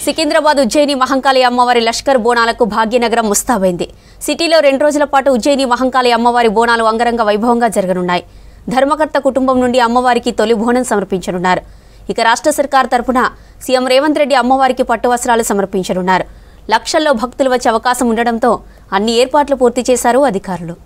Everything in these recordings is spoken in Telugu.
సికింద్రాబాద్ ఉజ్జయిని మహంకాళి అమ్మవారి లష్కర్ బోనాలకు భాగ్యనగరం ముస్తాబైంది. సిటీలో 2 రోజుల పాటు ఉజ్జయిని మహంకాళి అమ్మవారి బోనాలు అంగరంగ వైభవంగా జరగనున్నాయి. ధర్మకర్త కుటుంబం నుండి అమ్మవారికి తొలి బోనం సమర్పించనున్నారు. ఇక రాష్ట్ర సర్కార్ తరపున సీఎం రేవంత్ రెడ్డి అమ్మవారికి పట్టు వస్త్రాలు సమర్పించనున్నారు. లక్షల్లో భక్తులు వచ్చే అవకాశం ఉండడంతో అన్ని ఏర్పాట్లు పూర్తి చేశారు అధికారులు.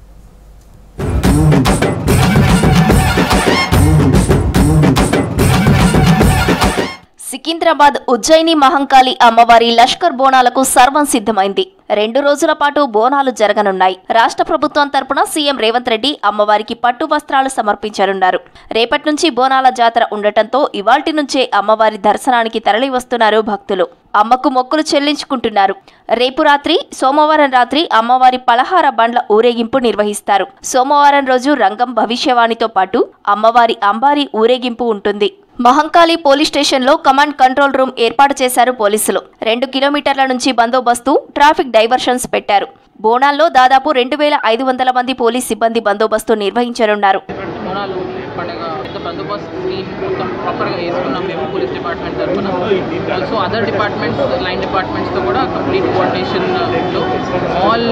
సికింద్రాబాద్ ఉజ్జయిని మహంకాళి అమ్మవారి లష్కర్ బోనాలకు సర్వం సిద్ధమైంది. 2 రోజుల పాటు బోనాలు జరగనున్నాయి. రాష్ట్ర ప్రభుత్వం తరపున సీఎం రేవంత్ రెడ్డి అమ్మవారికి పట్టు వస్త్రాలు సమర్పించనున్నారు. రేపటి నుంచి బోనాల జాతర ఉండటంతో ఇవాల్టి నుంచే అమ్మవారి దర్శనానికి తరలి వస్తున్నారు భక్తులు. అమ్మకు మొక్కులు చెల్లించుకుంటున్నారు. రేపు రాత్రి సోమవారం రాత్రి అమ్మవారి పలహార బండ్ల ఊరేగింపు నిర్వహిస్తారు. సోమవారం రోజు రంగం భవిష్యవాణితో పాటు అమ్మవారి అంబారీ ఊరేగింపు ఉంటుంది. మహంకాళి పోలీస్ స్టేషన్లో కమాండ్ కంట్రోల్ రూమ్ ఏర్పాటు చేశారు పోలీసులు. 2 కిలోమీటర్ల నుంచి బందోబస్తు, ట్రాఫిక్ డైవర్షన్స్ పెట్టారు. బోనాల్లో దాదాపు 2500 మంది పోలీస్ సిబ్బంది బందోబస్తు నిర్వహించనున్నారు. బందోబస్తు స్కీమ్ మొత్తం ప్రాపర్గా వేసుకున్నాం మేము పోలీస్ డిపార్ట్మెంట్ తరఫున. ఆల్సో అదర్ డిపార్ట్మెంట్స్, లైన్ డిపార్ట్మెంట్స్తో కూడా కంప్లీట్ కోఆర్డినేషన్లో ఆల్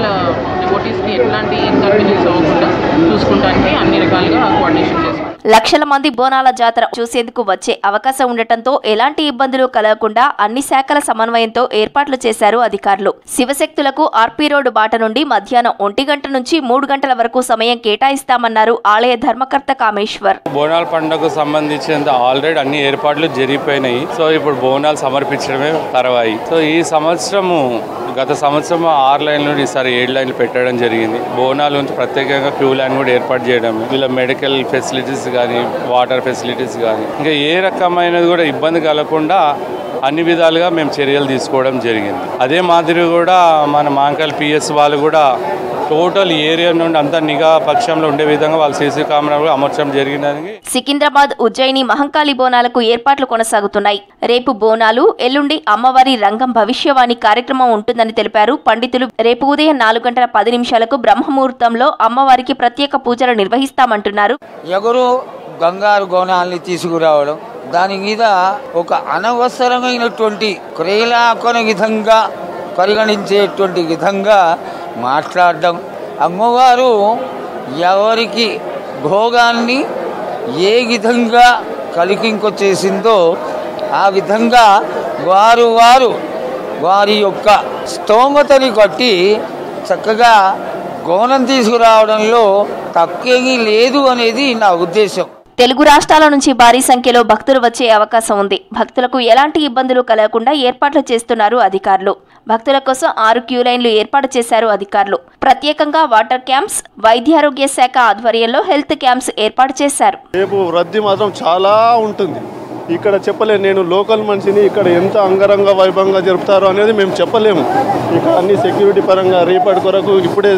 డివోటీస్కి ఎట్లాంటి ఇన్కన్వీనియన్స్ అవ్వకుండా చూసుకుంటానికి అన్ని రకాలుగా కోఆర్డినేషన్ చేస్తాం. లక్షల మంది బోనాల జాతర చూసేందుకు వచ్చే అవకాశం ఉండటంతో ఎలాంటి ఇబ్బందులు కలగకుండా అన్ని శాఖల సమన్వయంతో ఏర్పాట్లు చేశారు అధికారులు. శివశక్తులకు ఆర్పీ రోడ్డు బాట నుండి మధ్యాహ్నం 1 గంట నుంచి 3 గంటల వరకు సమయం కేటాయిస్తామన్నారు ఆలయ ధర్మకర్త కామేశ్వర్. బోనాల పండుగకు సంబంధించినంత ఆల్రెడీ అన్ని ఏర్పాట్లు జరిగిపోయినాయి. సో ఇప్పుడు బోనాలు సమర్పించడమే తర్వాయి. సో ఈ సంవత్సరము గత సంవత్సరం 6 లైన్ల నుండి ఈసారి 7 లైన్లు పెట్టడం జరిగింది. బోనాలు నుంచి ప్రత్యేకంగా క్యూ లైన్ కూడా ఏర్పాటు చేయడం, వీళ్ళ మెడికల్ ఫెసిలిటీస్ కానీ, వాటర్ ఫెసిలిటీస్ కానీ, ఇంకా ఏ రకమైనది కూడా ఇబ్బంది కలగకుండా అన్ని విధాలుగా మేము చర్యలు తీసుకోవడం జరిగింది. అదే మాదిరి కూడా మన మహంకాళి పిఎస్ వాళ్ళు కూడా టోటల్ ఏరియా నుండి అంతా నిఘా పక్షంలో ఉండే విధంగా వాళ్ళు సీసీ కెమెరాలు అమర్చడం జరిగిందని. సికింద్రాబాద్ ఉజ్జయిని మహంకాళి బోనాలకు ఏర్పాట్లు కొనసాగుతున్నాయి. రేపు బోనాలు, ఎల్లుండి అమ్మవారి రంగం భవిష్యవాణి కార్యక్రమం ఉంటుందని తెలిపారు పండితులు. రేపు ఉదయం 4:10 బ్రహ్మముహూర్తంలో అమ్మవారికి ప్రత్యేక పూజలు నిర్వహిస్తామంటున్నారు. ఎవరు బంగారు గోనాల్ని తీసుకురావడం, దాని మీద ఒక అనవసరమైనటువంటి క్రియలాపన విధంగా పరిగణించేటువంటి విధంగా మాట్లాడడం, అమ్మవారు ఎవరికి భోగాన్ని ఏ విధంగా కలికింకొచ్చేసిందో ఆ విధంగా వారి యొక్క స్తోమతని బట్టి చక్కగా గోనం తీసుకురావడంలో తక్కువ లేదు అనేది నా ఉద్దేశం. తెలుగు రాష్ట్రాల నుంచి భారీ సంఖ్యలో భక్తులు వచ్చే అవకాశం ఉంది. భక్తులకు ఎలాంటి ఇబ్బందులు కలగకుండా ఏర్పాట్లు చేస్తున్నారు అధికారులు. భక్తుల కోసం 6 క్యూ లైన్లు ఏర్పాటు చేశారు అధికారులు. ప్రత్యేకంగా వాటర్ క్యాంప్స్, వైద్యారోగ్య శాఖ ఆధ్వర్యంలో హెల్త్ క్యాంప్స్ ఏర్పాటు చేశారు. రేపు రద్దీ మాత్రం చాలా ఉంటుంది. ఇక్కడ చెప్పలేము, నేను లోకల్ మనిషిని, ఇక్కడ ఎంత అంగరంగ వైభవంగా జరుపుతారో అనేది మేము చెప్పలేము. ఇక్కడ అన్ని సెక్యూరిటీ పరంగా రేపటి కొరకు ఇప్పుడే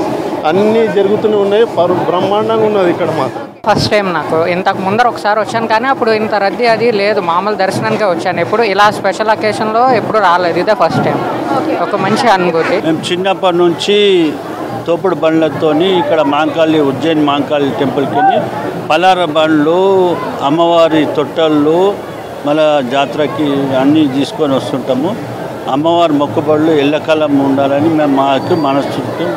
అన్నీ జరుగుతూనే ఉన్నాయి. బ్రహ్మాండంగా ఉన్నది ఇక్కడ మాత్రం. ఫస్ట్ టైం నాకు ఇంతకు ముందర ఒకసారి వచ్చాను, కానీ అప్పుడు ఇంత రద్దీ అది లేదు. మామూలు దర్శనానికే వచ్చాను. ఎప్పుడు ఇలా స్పెషల్ అకేషన్లో ఎప్పుడు రాలేదు. ఇదే ఫస్ట్ టైం. ఒక మంచి అనుభూతి. మేము చిన్నప్పటి నుంచి తోపుడు బండ్లతోని ఇక్కడ మహంకాళి, ఉజ్జయిని మహంకాళి టెంపుల్కి వెళ్ళి పలార బండ్లు, అమ్మవారి తొట్టళ్ళు, మళ్ళా జాతరకి అన్నీ తీసుకొని వస్తుంటాము. అమ్మవారి మొక్కుబడులు ఎల్లకాలం ఉండాలని మేము మాకు మనస్ఫూర్తి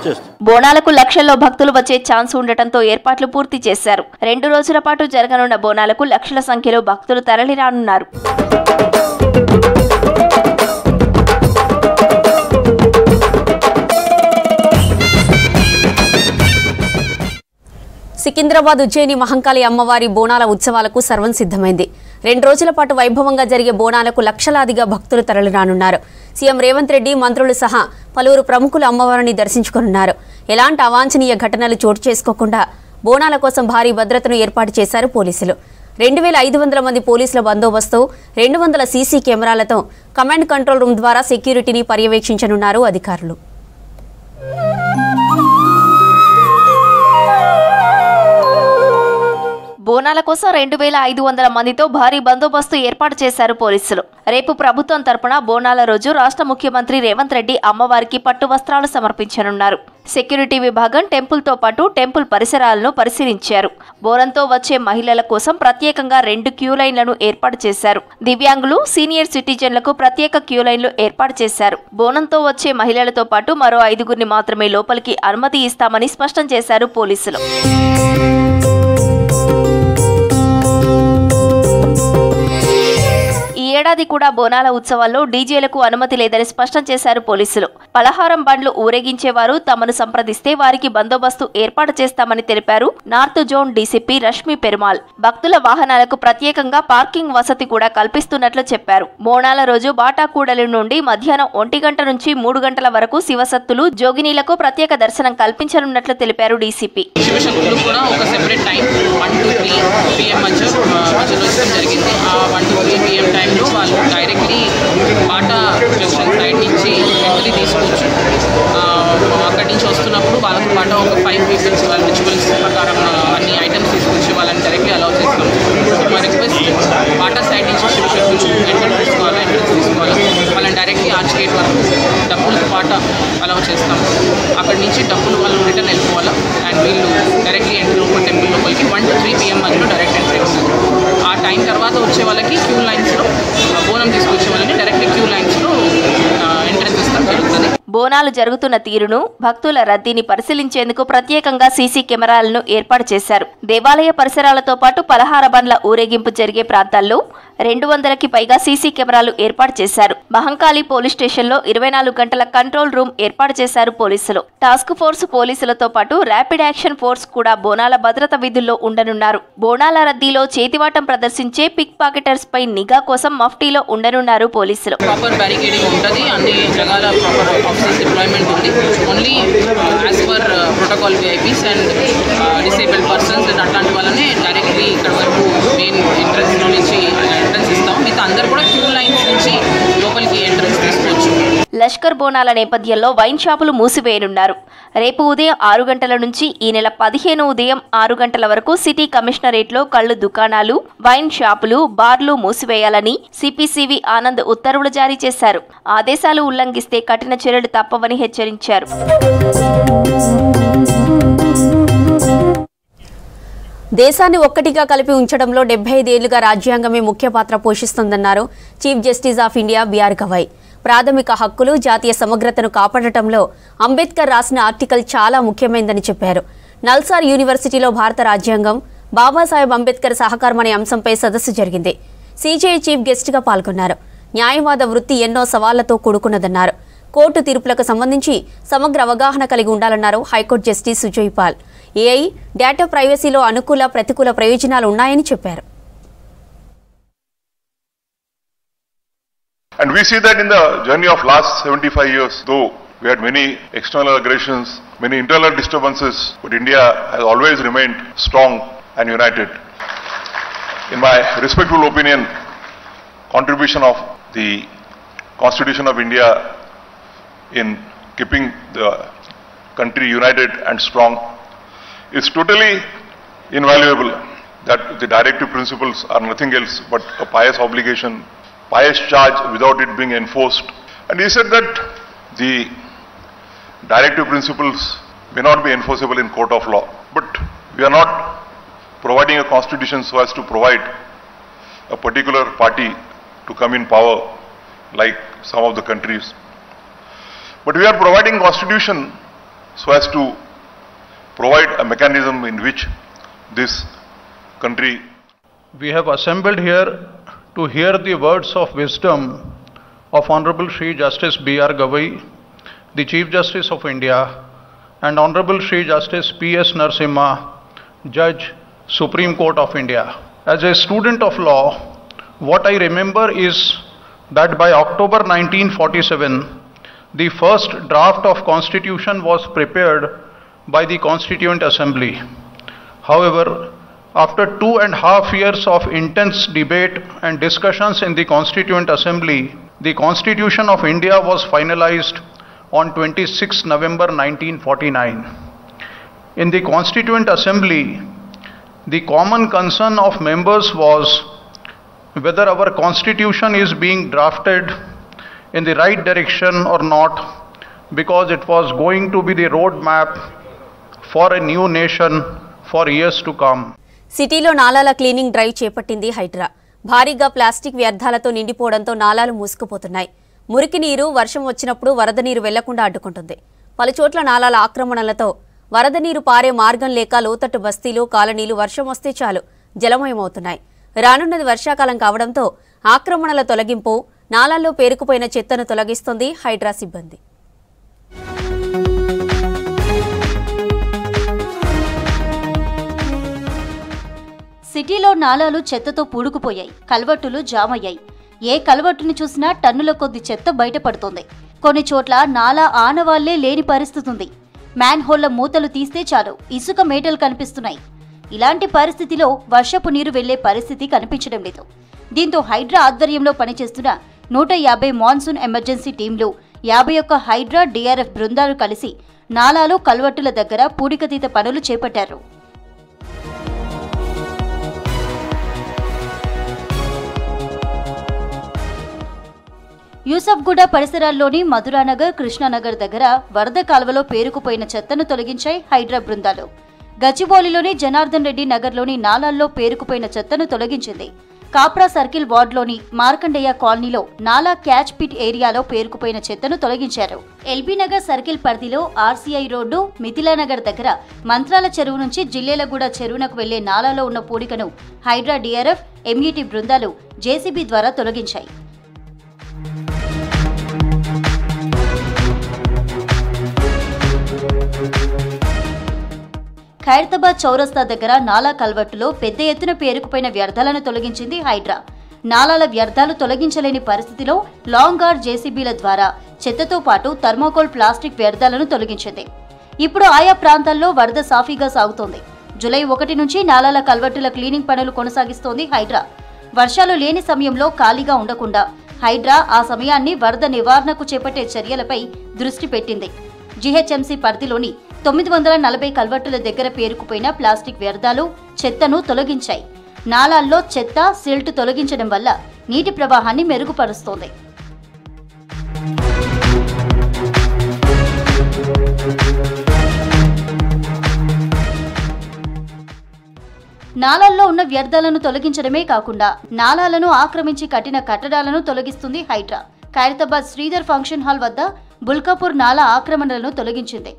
చేస్తాం. బోనాలకు లక్షల్లో భక్తులు వచ్చే ఛాన్స్ ఉండటంతో ఏర్పాట్లు పూర్తి చేశారు. 2 రోజుల పాటు జరగనున్న బోనాలకు లక్షల సంఖ్యలో భక్తులు తరలిరానున్నారు. సికింద్రాబాద్ ఉజ్జయిని మహంకాళి అమ్మవారి బోనాల ఉత్సవాలకు సర్వం సిద్ధమైంది. 2 రోజుల పాటు వైభవంగా జరిగే బోనాలకు లక్షలాదిగా భక్తులు తరలిరానున్నారు. సీఎం రేవంత్ రెడ్డి, మంత్రులు సహా పలువురు ప్రముఖులు అమ్మవారిని దర్శించుకోనున్నారు. ఎలాంటి అవాంఛనీయ ఘటనలు చోటు చేసుకోకుండా బోనాల కోసం భారీ భద్రతను ఏర్పాటు చేశారు పోలీసులు. 2500 మంది పోలీసుల బందోబస్తు, 200 సీసీ కెమెరాలతో కమాండ్ కంట్రోల్ రూమ్ ద్వారా సెక్యూరిటీని పర్యవేక్షించనున్నారు అధికారులు. బోనాల కోసం 2500 మందితో భారీ బందోబస్తు ఏర్పాటు చేశారు పోలీసులు. రేపు ప్రభుత్వం తరపున బోనాల రోజు రాష్ట్ర ముఖ్యమంత్రి రేవంత్ రెడ్డి అమ్మవారికి పట్టు వస్త్రాలు సమర్పించనున్నారు. సెక్యూరిటీ విభాగం టెంపుల్తో పాటు టెంపుల్ పరిసరాలను పరిశీలించారు. బోనంతో వచ్చే మహిళల కోసం ప్రత్యేకంగా 2 క్యూ లైన్లను ఏర్పాటు చేశారు. దివ్యాంగులు, సీనియర్ సిటిజన్లకు ప్రత్యేక క్యూ లైన్లు ఏర్పాటు చేశారు. బోనంతో వచ్చే మహిళలతో పాటు మరో 5గురిని మాత్రమే లోపలికి అనుమతి ఇస్తామని స్పష్టం చేశారు పోలీసులు. ఈ ఏడాది కూడా బోనాల ఉత్సవాల్లో డీజేలకు అనుమతి లేదని స్పష్టం చేశారు పోలీసులు. పలహారం బండ్లు ఊరేగించేవారు తమను సంప్రదిస్తే వారికి బందోబస్తు ఏర్పాటు చేస్తామని తెలిపారు north zone DCP Rashmi Perumal. భక్తుల వాహనాలకు ప్రత్యేకంగా పార్కింగ్ వసతి కూడా కల్పిస్తున్నట్లు చెప్పారు. బోనాల రోజు బాటాకూడలి నుండి మధ్యాహ్నం 1 గంట నుంచి 3 గంటల వరకు శివసత్తులు, జోగినీలకు ప్రత్యేక దర్శనం కల్పించనున్నట్లు తెలిపారు డీసీపీ. వాళ్ళు డైరెక్ట్లీ బాటా జంక్షన్ సైడ్ నుంచి ఎంట్రీ తీసుకోవచ్చు. అక్కడి నుంచి వస్తున్నప్పుడు వాళ్ళతో పాటు ఒక 5 పీపుల్స్ వాళ్ళ రిచువల్స్ ప్రకారం అన్ని ఐటమ్స్ తీసుకొచ్చి వాళ్ళని డైరెక్ట్లీ అలౌ చేస్తాం. మా రిక్వెస్ట్ బాటా సైడ్ నుంచి శివశక్తులు ఎంట్రీ తీసుకోవాలి. వాళ్ళని డైరెక్ట్లీ ఆర్చ్ గేట్ వరకు డబ్బులతో పాటు అలౌ చేస్తాం. అక్కడి నుంచి డబ్బులు వాళ్ళు రిటర్న్ వెళ్ళిపోవాలి. అండ్ వీళ్ళు డైరెక్ట్లీ ఎంట్రీ లోపల టెంపుల్ లోపలికి 1 to 3 PM మధ్యలో డైరెక్ట్ ఎంట్రీ ఉంటుంది. ఆ టైం తర్వాత వచ్చే వాళ్ళకి క్యూ లైన్స్లో బోనం తీసుకొచ్చే వాళ్ళని డైరెక్ట్ క్యూ లైన్స్లో ఎంట్రెన్స్ ఇస్తాం జరుగుతుంది. బోనాలు జరుగుతున్న తీరును, భక్తుల రద్దీని పరిశీలించేందుకు ప్రత్యేకంగా సీసీ కెమెరాలను ఏర్పాటు చేశారు. దేవాలయ పరిసరాలతో పాటు పలహార బండ్ల ఊరేగింపు జరిగే ప్రాంతాల్లో 200కి పైగా సీసీ కెమెరాలు ఏర్పాటు చేశారు. మహంకాళి పోలీస్ స్టేషన్లో 24 గంటల కంట్రోల్ రూమ్ ఏర్పాటు చేశారు పోలీసులు. టాస్క్ ఫోర్స్ పోలీసులతో పాటు ర్యాపిడ్ యాక్షన్ ఫోర్స్ కూడా బోనాల భద్రత విధుల్లో ఉండనున్నారు. బోనాల రద్దీలో చేతివాటం ప్రదర్శించే పిక్ పాకెటర్స్ పై నిఘా కోసం మఫ్టీలో ఉండనున్నారు పోలీసులు. ప్రాపర్ బ్యారికేడింగ్ ఉంటుంది, అన్ని జగాల ప్రాపర్ ఆఫీసర్స్ డిప్లాయ్మెంట్ ఉంది. Only as per protocol VIPs and disabled persons and అట్లాంటి వాళ్ళని డైరెక్ట్లీ ఇక్కడ వరకు మెయిన్ ఎంట్రన్స్ నుంచి ఎంట్రన్స్ ఇస్తాం. మిగతా అందరు కూడా క్యూ లైన్స్ నుంచి లోపలికి ఎంట్రన్స్ తీసుకోవచ్చు. లష్కర్ బోనాల నేపథ్యంలో వైన్ షాపులు మూసివేయనున్నారు. రేపు ఉదయం 6 గంటల నుంచి ఈ నెల 15 ఉదయం 6 గంటల వరకు సిటీ కమిషనరేట్లో కళ్ళు దుకాణాలు, వైన్ షాపులు, బార్లు మూసివేయాలని సిపిసివి ఆనంద్ ఉత్తర్వులు జారీ చేశారు. ఆదేశాలు ఉల్లంఘిస్తే కఠిన చర్యలు తప్పవని హెచ్చరించారు. దేశాన్ని ఒక్కటిగా కలిపి ఉంచడంలో 75 ఏళ్లుగా రాజ్యాంగమే ముఖ్య పాత్ర పోషిస్తుందన్నారు chief justice of India B R Gavai. ప్రాథమిక హక్కులు, జాతీయ సమగ్రతను కాపాడటంలో అంబేద్కర్ రాసిన ఆర్టికల్ చాలా ముఖ్యమైనదని చెప్పారు. నల్సార్ యూనివర్సిటీలో భారత రాజ్యాంగం, బాబాసాహెబ్ అంబేద్కర్ సహకారం అనే అంశంపై సదస్సు జరిగింది. సిజేఐ చీఫ్ గెస్ట్గా పాల్గొన్నారు. న్యాయవాద వృత్తి ఎన్నో సవాళ్లతో కూడుకున్నదన్నారు. కోర్టు తీర్పులకు సంబంధించి సమగ్ర అవగాహన కలిగి ఉండాలన్నారు high court justice Sujoy Paul. AI, data ప్రైవసీలో అనుకూల, ప్రతికూల ప్రయోజనాలు ఉన్నాయని చెప్పారు. And we see that in the journey of last 75 years, though we had many external aggressions, many internal disturbances, but India has always remained strong and united. In my respectful opinion, contribution of the Constitution of India in keeping the country united and strong is totally invaluable. That the directive principles are nothing else but a pious obligation, pious charge without it being enforced. And he said that the directive principles may not be enforceable in court of law, but we are not providing a constitution so as to provide a particular party to come in power like some of the countries, but we are providing constitution so as to provide a mechanism in which this country. We have assembled here to hear the words of wisdom of Honorable Shri Justice B.R. Gavai, the Chief Justice of India, and Honorable Shri Justice P.S. Narasimha, Judge, Supreme Court of India. As a student of law, what I remember is that by October 1947, the first draft of Constitution was prepared by the Constituent Assembly. However, after 2.5 years of intense debate and discussions in the Constituent Assembly, the Constitution of India was finalized on 26 November 1949. In the Constituent Assembly, the common concern of members was whether our constitution is being drafted in the right direction or not, because it was going to be the roadmap for a new nation for years to come. సిటీలో నాలాల క్లీనింగ్ డ్రైవ్ చేపట్టింది హైడ్రా. భారీగా ప్లాస్టిక్ వ్యర్థాలతో నిండిపోవడంతో నాలాలు మూసుకుపోతున్నాయి. మురికి నీరు వర్షం వచ్చినప్పుడు వరద నీరు వెళ్లకుండా అడ్డుకుంటుంది. పలుచోట్ల నాలాల ఆక్రమణలతో వరద నీరు పారే మార్గం లేక లోతట్టు బస్తీలు, కాలనీలు వర్షం వస్తే చాలు జలమయమవుతున్నాయి. రానున్నది వర్షాకాలం కావడంతో ఆక్రమణల తొలగింపు, నాలాల్లో పేరుకుపోయిన చెత్తను తొలగిస్తోంది హైడ్రా సిబ్బంది. సిటీలో నాలాలు చెత్తతో పూడుకుపోయాయి. కల్వర్టులు జామయ్యాయి. ఏ కల్వర్టుని చూసినా టన్నుల కొద్ది చెత్త బయటపడుతోంది. కొన్ని చోట్ల నాలా ఆనవాళ్లే లేని పరిస్థితి ఉంది. మ్యాన్ హోళ్ల మూతలు తీస్తే చాలు ఇసుక మేటలు కనిపిస్తున్నాయి. ఇలాంటి పరిస్థితిలో వర్షపు నీరు వెళ్లే పరిస్థితి కనిపించడం లేదు. దీంతో హైడ్రా ఆధ్వర్యంలో పనిచేస్తున్న 150 మాన్సూన్ ఎమర్జెన్సీ టీంలు, 51 హైడ్రా డిఆర్ఎఫ్ బృందాలు కలిసి నాలాలు, కల్వర్టుల దగ్గర పూడికతీత పనులు చేపట్టారు. యూసఫ్గూడ పరిసరాల్లోని మధురానగర్, కృష్ణానగర్ దగ్గర వరద కాల్వలో పేరుకుపోయిన చెత్తను తొలగించాయి హైడ్రా బృందాలు. గచ్చిబౌలిలోని జనార్దన్ రెడ్డి నగర్లోని నాలాల్లో పేరుకుపోయిన చెత్తను తొలగించింది. కాప్రా సర్కిల్ వార్డులోని మార్కండేయ కాలనీలో నాలా క్యాచ్ పిట్ ఏరియాలో పేరుకుపోయిన చెత్తను తొలగించారు. ఎల్బీ నగర్ సర్కిల్ పరిధిలో ఆర్సీఐ రోడ్డు, మిథిలానగర్ దగ్గర మంత్రాల చెరువు నుంచి జిల్లేలగూడ చెరువునకు వెళ్లే నాలాలో ఉన్న పూడికను హైడ్రా డిఆర్ఎఫ్, ఎంఈటీ బృందాలు జేసీబీ ద్వారా తొలగించాయి. ఖైరతాబాద్ చౌరస్తా దగ్గర నాలా కల్వర్టులో పెద్ద ఎత్తున పేరుకుపోయిన వ్యర్థాలను తొలగించింది హైడ్రా. నాలాల వ్యర్థాలు తొలగించలేని పరిస్థితిలో లాంగ్ ఆర్ జేసీబీల ద్వారా చెత్తతో పాటు థర్మోకోల్, ప్లాస్టిక్ వ్యర్థాలను తొలగించింది. ఇప్పుడు ఆయా ప్రాంతాల్లో వరద సాఫీగా సాగుతోంది. జూలై 1 నుంచి నాలాల కల్వర్టుల క్లీనింగ్ పనులు కొనసాగిస్తోంది హైడ్రా. వర్షాలు లేని సమయంలో ఖాళీగా ఉండకుండా హైడ్రా ఆ సమయాన్ని వరద నివారణకు చేపట్టే చర్యలపై దృష్టి పెట్టింది. జీహెచ్ఎంసీ పరిధిలోని 940 కల్వర్టుల దగ్గర పేరుకుపోయిన ప్లాస్టిక్ వ్యర్థాలు, చెత్తను తొలగించాయి. నాలాల్లో చెత్త, సిల్ట్ తొలగించడం వల్ల నీటి ప్రవాహాన్ని మెరుగుపరుస్తోంది. నాలాల్లో ఉన్న వ్యర్థాలను తొలగించడమే కాకుండా నాలాలను ఆక్రమించి కట్టిన కట్టడాలను తొలగిస్తుంది హైడ్రా. ఖైరతాబాద్ శ్రీధర్ ఫంక్షన్ హాల్ వద్ద బుల్కాపూర్ నాలా ఆక్రమణలను తొలగించింది.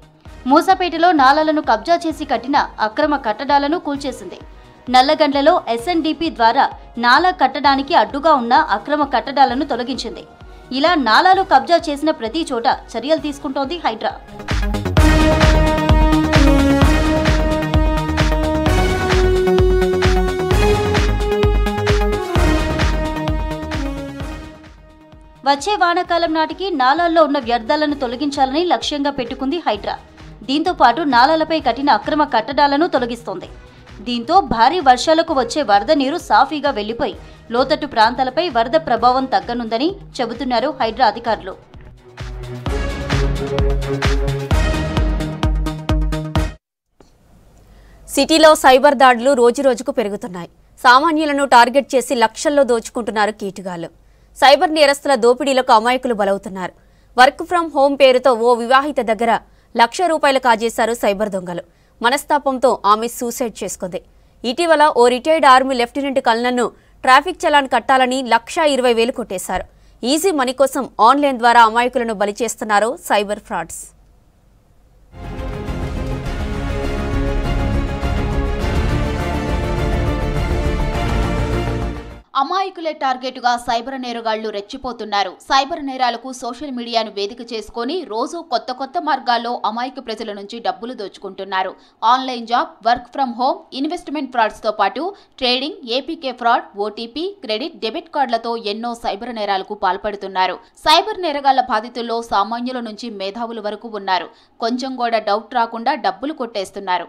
మూసాపేటలో నాలాలను కబ్జా చేసి కట్టిన అక్రమ కట్టడాలను కూల్చేసింది. నల్లగండ్లలో ఎస్ఎన్డిపి ద్వారా నాలా కట్టడానికి అడ్డుగా ఉన్న అక్రమ కట్టడాలను తొలగించింది. ఇలా నాలాలు కబ్జా చేసిన ప్రతి చోట చర్యలు తీసుకుంటోంది హైడ్రా. వచ్చే వానాకాలం నాటికి నాలాల్లో ఉన్న వ్యర్థాలను తొలగించాలని లక్ష్యంగా పెట్టుకుంది హైడ్రా. దీంతో పాటు నాలాలపై కట్టిన అక్రమ కట్టడాలను తొలగిస్తోంది. దీంతో భారీ వర్షాలకు వచ్చే వరద నీరు సాఫీగా వెళ్లిపోయి లోతట్టు ప్రాంతాలపై వరద ప్రభావం తగ్గనుందని చెబుతున్నారు హైడ్రా అధికారులు. సిటీలో సైబర్ దాడులు రోజురోజుకు పెరుగుతున్నాయి. సామాన్యులను టార్గెట్ చేసి లక్షల్లో దోచుకుంటున్నారు కీటుగాళ్లు. సైబర్ నేరస్తుల దోపిడీలకు అమాయకులు బలవుతున్నారు. వర్క్ ఫ్రం హోం పేరుతో ఓ వివాహిత దగ్గర ₹1,00,000 కాజేశారు సైబర్ దొంగలు. మనస్తాపంతో ఆమె సూసైడ్ చేసుకుంది. ఇటీవల ఓ రిటైర్డ్ ఆర్మీ లెఫ్టినెంట్ కల్నల్ను ట్రాఫిక్ చలాన్ కట్టాలని ₹1,20,000 కొట్టేశారు. ఈజీ మనీ కోసం ఆన్లైన్ ద్వారా అమాయకులను బలి చేస్తున్నారు సైబర్ ఫ్రాడ్స్. అమాయకులే టార్గెట్గా సైబర్ నేరగాళ్లు రెచ్చిపోతున్నారు. సైబర్ నేరాలకు సోషల్ మీడియాను వేదిక చేసుకుని రోజు కొత్త మార్గాల్లో అమాయక ప్రజల నుంచి డబ్బులు దోచుకుంటున్నారు. Online job, work from home, investment frauds తో పాటు trading, APK fraud, OTP, credit, debit కార్డులతో ఎన్నో సైబర్ నేరాలకు పాల్పడుతున్నారు. సైబర్ నేరగాళ్ల బాధితుల్లో సామాన్యుల నుంచి మేధావుల వరకు ఉన్నారు. కొంచెం కూడా డౌట్ రాకుండా డబ్బులు కొట్టేస్తున్నారు.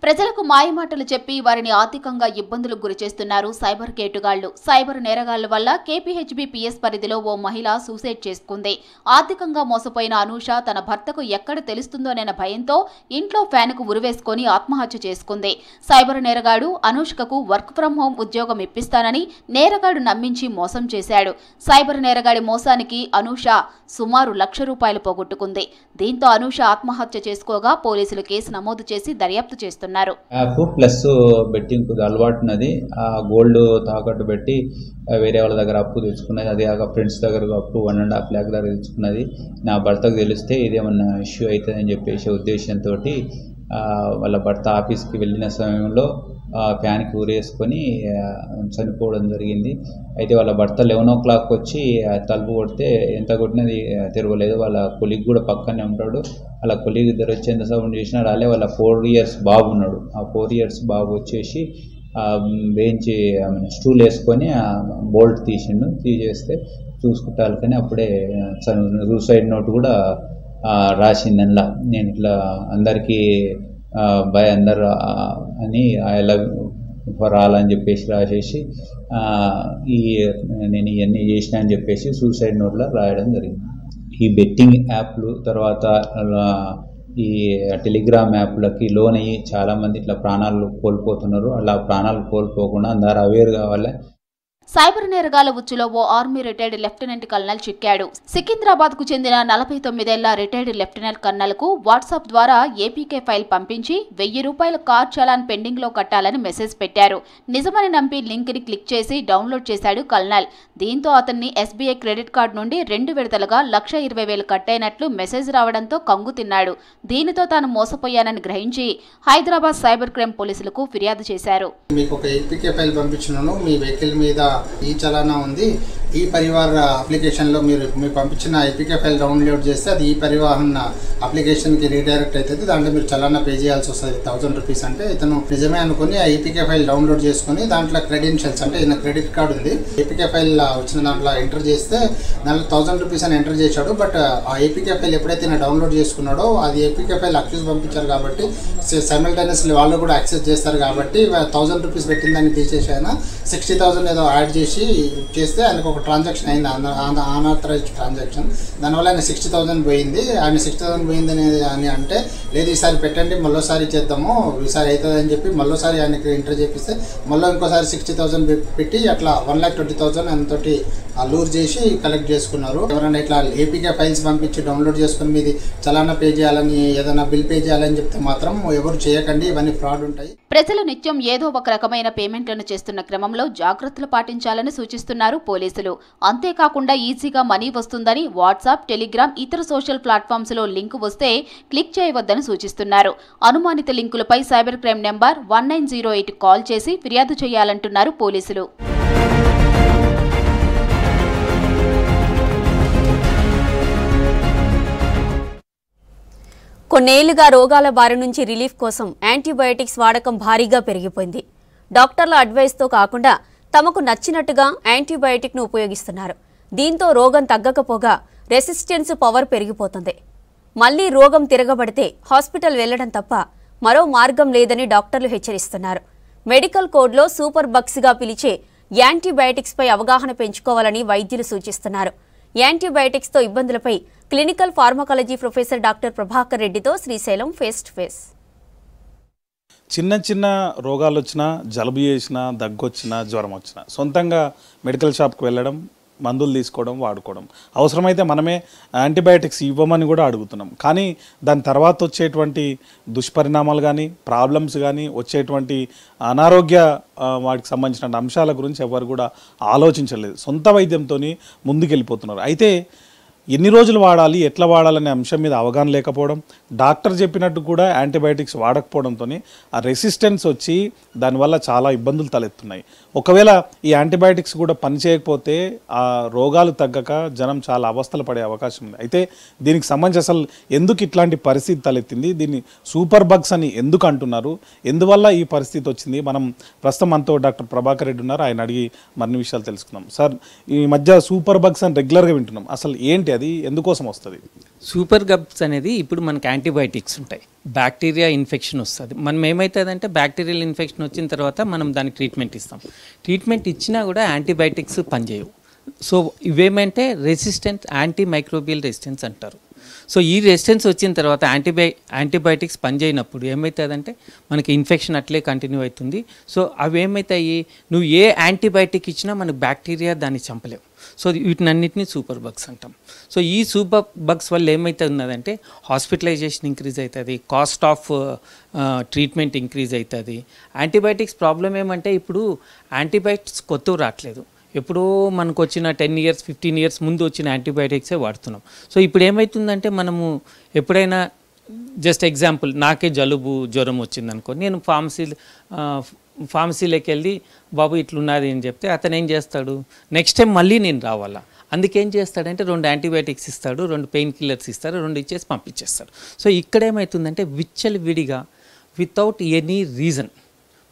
ప్రజలకు మాయమాటలు చెప్పి వారిని ఆర్థికంగా ఇబ్బందులకు గురిచేస్తున్నారు సైబర్ కేటుగాళ్లు. సైబర్ నేరగాళ్ల వల్ల కేపీహెచ్బీ పిఎస్ పరిధిలో ఓ మహిళ సూసైడ్ చేసుకుంది. ఆర్థికంగా మోసపోయిన అనూష తన భర్తకు ఎక్కడ తెలుస్తుందోనన్న భయంతో ఇంట్లో ఫ్యాన్కు ఉరివేసుకొని ఆత్మహత్య చేసుకుంది. సైబర్ నేరగాడు అనూషకు వర్క్ ఫ్రం హోం ఉద్యోగం ఇప్పిస్తానని నేరగాడు నమ్మించి మోసం చేశాడు. సైబర్ నేరగాడి మోసానికి అనూష సుమారు ₹1,00,000 పోగొట్టుకుంది. దీంతో అనూష ఆత్మహత్య చేసుకోగా పోలీసులు కేసు నమోదు చేసి దర్యాప్తు చేస్తున్నారు. యాప్ ప్లస్ బెట్టింగ్ కొద్దిగా అలవాటు ఉన్నది. ఆ గోల్డ్ తాకట్టు పెట్టి వేరే వాళ్ళ దగ్గర అప్పు తెచ్చుకున్నది. అదే కాక ఫ్రెండ్స్ దగ్గర అప్పు 1.5 lakh దగ్గర తెచ్చుకున్నది. నా భర్తకు తెలిస్తే ఇదేమన్నా ఇష్యూ అవుతుందని చెప్పేసి ఉద్దేశంతో వాళ్ళ భర్త ఆఫీస్కి వెళ్ళిన సమయంలో ఫ్యాన్కి ఊరేసుకొని చనిపోవడం జరిగింది. అయితే వాళ్ళ భర్త 11 o'clock వచ్చి తలుపు కొడితే ఎంత కొట్టినది తెరవలేదు. వాళ్ళ కొలీగ్ కూడా పక్కనే ఉంటాడు. వాళ్ళ కొలీగ్ ఇద్దరు వచ్చి ఎంత సౌండ్ చేసినా రాలే. వాళ్ళ 4 years బాబు ఉన్నాడు. ఆ 4 years బాబు వచ్చేసి బెంచ్ స్టూల్ వేసుకొని బోల్ట్ తీసేస్తే చూసుకుంటారు. కానీ అప్పుడే సూసైడ్ నోట్ కూడా రాసింది. అందులో నేను ఇట్లా అందరికీ బాయ్ అందరు అని ఐ లవ్ ఫర్ ఆల్ అని చెప్పేసి రాసేసి నేను ఇవన్నీ చేసిన అని చెప్పేసి సూసైడ్ నోట్లో రాయడం జరిగింది. ఈ బెట్టింగ్ యాప్లు తర్వాత ఈ టెలిగ్రామ్ యాప్లకి లోన్ అయ్యి చాలామంది ఇట్లా ప్రాణాలు కోల్పోతున్నారు. అలా ప్రాణాలు కోల్పోకుండా అందరూ అవేర్ కావాలి. సైబర్ నేరగాల ఉచ్చులో ఓ ఆర్మీ రిటైర్డ్ లెఫ్టినెంట్ కల్నల్ చిక్కాడు. సికింద్రాబాద్ కు చెందిన 49 ఏళ్ల రిటైర్డ్ లెఫ్టినెంట్ కల్నల్ కు వాట్సాప్ ద్వారా ఏపీకే ఫైల్ పంపించి ₹1000 కార్ చలాన్ పెండింగ్ లో కట్టాలని మెసేజ్ పెట్టారు. నిజమని నమ్మి లింక్ ని క్లిక్ చేసి డౌన్లోడ్ చేశాడు కల్నల్. దీంతో అతన్ని ఎస్బీఐ క్రెడిట్ కార్డు నుండి 2 విడతలుగా ₹1,20,000 కట్టైనట్లు మెసేజ్ రావడంతో కంగు తిన్నాడు. దీనితో తాను మోసపోయానని గ్రహించి హైదరాబాద్ సైబర్ క్రైమ్ పోలీసులకు ఫిర్యాదు చేశారు. మీకు ఒక ఏపీకే ఫైల్ పంపించినాను, మీ వెహికల్ మీద ఈ చలానా ఉంది, ఈ పరివార్ అప్లికేషన్లో మీరు పంపించిన ఏపీకే ఫైల్ డౌన్లోడ్ చేస్తే అది ఈ పరివాహన్ అప్లికేషన్కి రీడైరెక్ట్ అవుతుంది. దాంట్లో మీరు చలానా పే చేయాల్సి వస్తుంది ₹1,000 అంటే ఇతను నిజమే అనుకుని ఆ ఏపీకే ఫైల్ డౌన్లోడ్ చేసుకుని దాంట్లో క్రెడెన్షియల్స్ అంటే ఈయన క్రెడిట్ కార్డు ఉంది, ఏపీకే ఫైల్ వచ్చిన దాంట్లో ఎంటర్ చేస్తే దాంట్లో ₹1,000 అని ఎంటర్ చేశాడు. బట్ ఆ ఏపీకే ఫైల్ ఎప్పుడైతే ఈయన డౌన్లోడ్ చేసుకున్నాడో అది ఏపీకే ఫైల్ అక్యూజ్ పంపించారు కాబట్టి సైమల్టేనియస్లీ వాళ్ళు కూడా యాక్సెస్ చేస్తారు కాబట్టి ₹1,000 పెట్టిన దాన్ని తీసేసి ఆయన 60,000 ఏదో యాడ్ చేస్తే ఆయనకు ఒక ట్రాన్సాక్షన్ అయింది, అన్ఆథరైజ్డ్ ట్రాన్సాక్షన్. దానివల్ల ఆయన 60,000 పోయింది. ఆయన 60,000 పోయింది అని అంటే లేదు ఈసారి పెట్టండి మళ్ళీసారి చేద్దాము ఈసారి అవుతుంది అని చెప్పి మళ్ళీసారి ఆయనకి ఎంటర్ చేపిస్తే మళ్ళీ ఇంకోసారి 60,000 పెట్టి అట్లా 1,20,000 ఆయనతోటి లూర్ చేసి కలెక్ట్ చేసుకున్నారు. ఎవరైనా ఇట్లా ఏపీకే ఫైల్స్ పంపించి డౌన్లోడ్ చేసుకుని మీది చలానా పే చేయాలని ఏదైనా బిల్ పే చేయాలని చెప్తే మాత్రం ఎవరు చేయకండి, ఇవన్నీ ఫ్రాడ్ ఉంటాయి. ప్రజలు నిత్యం ఏదో ఒక రకమైన పేమెంట్లను చేస్తున్న క్రమంలో జాగ్రత్తలు పాటించాలని సూచిస్తున్నారు పోలీసులు. అంతేకాకుండా ఈజీగా మనీ వస్తుందని వాట్సాప్, టెలిగ్రామ్, ఇతర సోషల్ ప్లాట్ఫామ్స్ లో లింక్ వస్తే క్లిక్ చేయవద్దని సూచిస్తున్నారు. అనుమానిత లింకులపై సైబర్ క్రైమ్ నెంబర్ 1908 కాల్ చేసి ఫిర్యాదు చేయాలంటున్నారు పోలీసులు. కొన్నేళ్లుగా రోగాల బారి నుంచి రిలీఫ్ కోసం యాంటీబయాటిక్స్ వాడకం భారీగా పెరిగిపోయింది. డాక్టర్ల అడ్వైస్తో కాకుండా తమకు నచ్చినట్టుగా యాంటీబయాటిక్ను ఉపయోగిస్తున్నారు. దీంతో రోగం తగ్గకపోగా రెసిస్టెన్స్ పవర్ పెరిగిపోతుంది. మళ్లీ రోగం తిరగబడితే హాస్పిటల్ వెళ్లడం తప్ప మరో మార్గం లేదని డాక్టర్లు హెచ్చరిస్తున్నారు. మెడికల్ కోడ్లో సూపర్ బగ్స్గా పిలిచే యాంటీబయాటిక్స్పై అవగాహన పెంచుకోవాలని వైద్యులు సూచిస్తున్నారు. యాంటీబయాటిక్స్తో ఇబ్బందులపై clinical pharmacology professor doctor Prabhakar రెడ్డితో శ్రీశైలం ఫేస్ టు ఫేస్. చిన్న చిన్న రోగాలు వచ్చినా, జలుబు చేసినా, దగ్గు వచ్చినా, జ్వరం వచ్చినా సొంతంగా మెడికల్ షాప్కి వెళ్ళడం, మందులు తీసుకోవడం, వాడుకోవడం. అవసరమైతే మనమే యాంటీబయాటిక్స్ ఇవ్వమని కూడా అడుగుతున్నాం. కానీ దాని తర్వాత వచ్చేటువంటి దుష్పరిణామాలు కానీ, ప్రాబ్లమ్స్ కానీ, వచ్చేటువంటి అనారోగ్య వాటికి సంబంధించిన అంశాల గురించి ఎవరు కూడా ఆలోచించలేదు. సొంత వైద్యంతో ముందుకెళ్ళిపోతున్నారు. అయితే ఎన్ని రోజులు వాడాలి, ఎట్లా వాడాలనే అంశం మీద అవగాహన లేకపోవడం, డాక్టర్ చెప్పినట్టు కూడా యాంటీబయాటిక్స్ వాడకపోవడంతో ఆ రెసిస్టెన్స్ వచ్చి దానివల్ల చాలా ఇబ్బందులు తలెత్తున్నాయి. ఒకవేళ ఈ యాంటీబయాటిక్స్ కూడా పనిచేయకపోతే ఆ రోగాలు తగ్గక జనం చాలా అవస్థలు పడే అవకాశం ఉంది. అయితే దీనికి సంబంధించి అసలు ఎందుకు ఇట్లాంటి పరిస్థితి తలెత్తింది, దీన్ని సూపర్ బగ్స్ అని ఎందుకు అంటున్నారు, ఎందువల్ల ఈ పరిస్థితి వచ్చింది, మనం ప్రస్తుతం మనతో డాక్టర్ ప్రభాకర్ రెడ్డి ఉన్నారు, ఆయన అడిగి మరిన్ని విషయాలు తెలుసుకుందాం. సార్, ఈ మధ్య సూపర్ బగ్స్ అని రెగ్యులర్గా వింటున్నాం, అసలు ఏంటి అది ఎందుకోసం వస్తుంది? సూపర్ బగ్స్ అనేది ఇప్పుడు మనకి యాంటీబయాటిక్స్ ఉంటాయి, బ్యాక్టీరియా ఇన్ఫెక్షన్ వస్తుంది. మనం ఏమవుతుందంటే బ్యాక్టీరియల్ ఇన్ఫెక్షన్ వచ్చిన తర్వాత మనం దానికి ట్రీట్మెంట్ ఇస్తాం. ట్రీట్మెంట్ ఇచ్చినా కూడా యాంటీబయాటిక్స్ పనిచేయవు. సో ఇవేమంటే రెసిస్టెన్స్, యాంటీ మైక్రోబియల్ రెసిస్టెన్స్ అంటారు. సో ఈ రెసిస్టెన్స్ వచ్చిన తర్వాత యాంటీబయాటిక్స్ పనిచేయనప్పుడు ఏమవుతుందంటే మనకి ఇన్ఫెక్షన్ అట్లే కంటిన్యూ అవుతుంది. సో అవి ఏమవుతాయి, నువ్వు ఏ యాంటీబయాటిక్ ఇచ్చినా మనకు బ్యాక్టీరియా దాన్ని చంపలేవు. సో వీటినన్నింటినీ సూపర్ బగ్స్ అంటాం. సో ఈ సూపర్ బగ్స్ వల్ల ఏమైతే ఉన్నదంటే హాస్పిటలైజేషన్ ఇంక్రీజ్ అవుతుంది, కాస్ట్ ఆఫ్ ట్రీట్మెంట్ ఇంక్రీజ్ అవుతుంది. యాంటీబయాటిక్స్ ప్రాబ్లం ఏమంటే ఇప్పుడు యాంటీబయాటిక్స్ కొత్తవి రావట్లేదు. ఎప్పుడో మనకు వచ్చిన 10 years 15 years ముందు వచ్చిన యాంటీబయాటిక్సే వాడుతున్నాం. సో ఇప్పుడు ఏమవుతుందంటే మనము ఎప్పుడైనా జస్ట్ ఎగ్జాంపుల్ నాకే జలుబు జ్వరం వచ్చిందనుకో, నేను ఫార్మసీలోకి వెళ్ళి బాబు ఇట్లున్నది అని చెప్తే అతను ఏం చేస్తాడు, నెక్స్ట్ టైం మళ్ళీ నేను రావాలా. అందుకేం చేస్తాడంటే 2 యాంటీబయాటిక్స్ ఇస్తాడు, 2 పెయిన్ కిల్లర్స్ ఇస్తారు, 2 ఇచ్చేసి పంపించేస్తాడు. సో ఇక్కడ ఏమవుతుందంటే విచ్చలవిడిగా వితౌట్ ఎనీ రీజన్,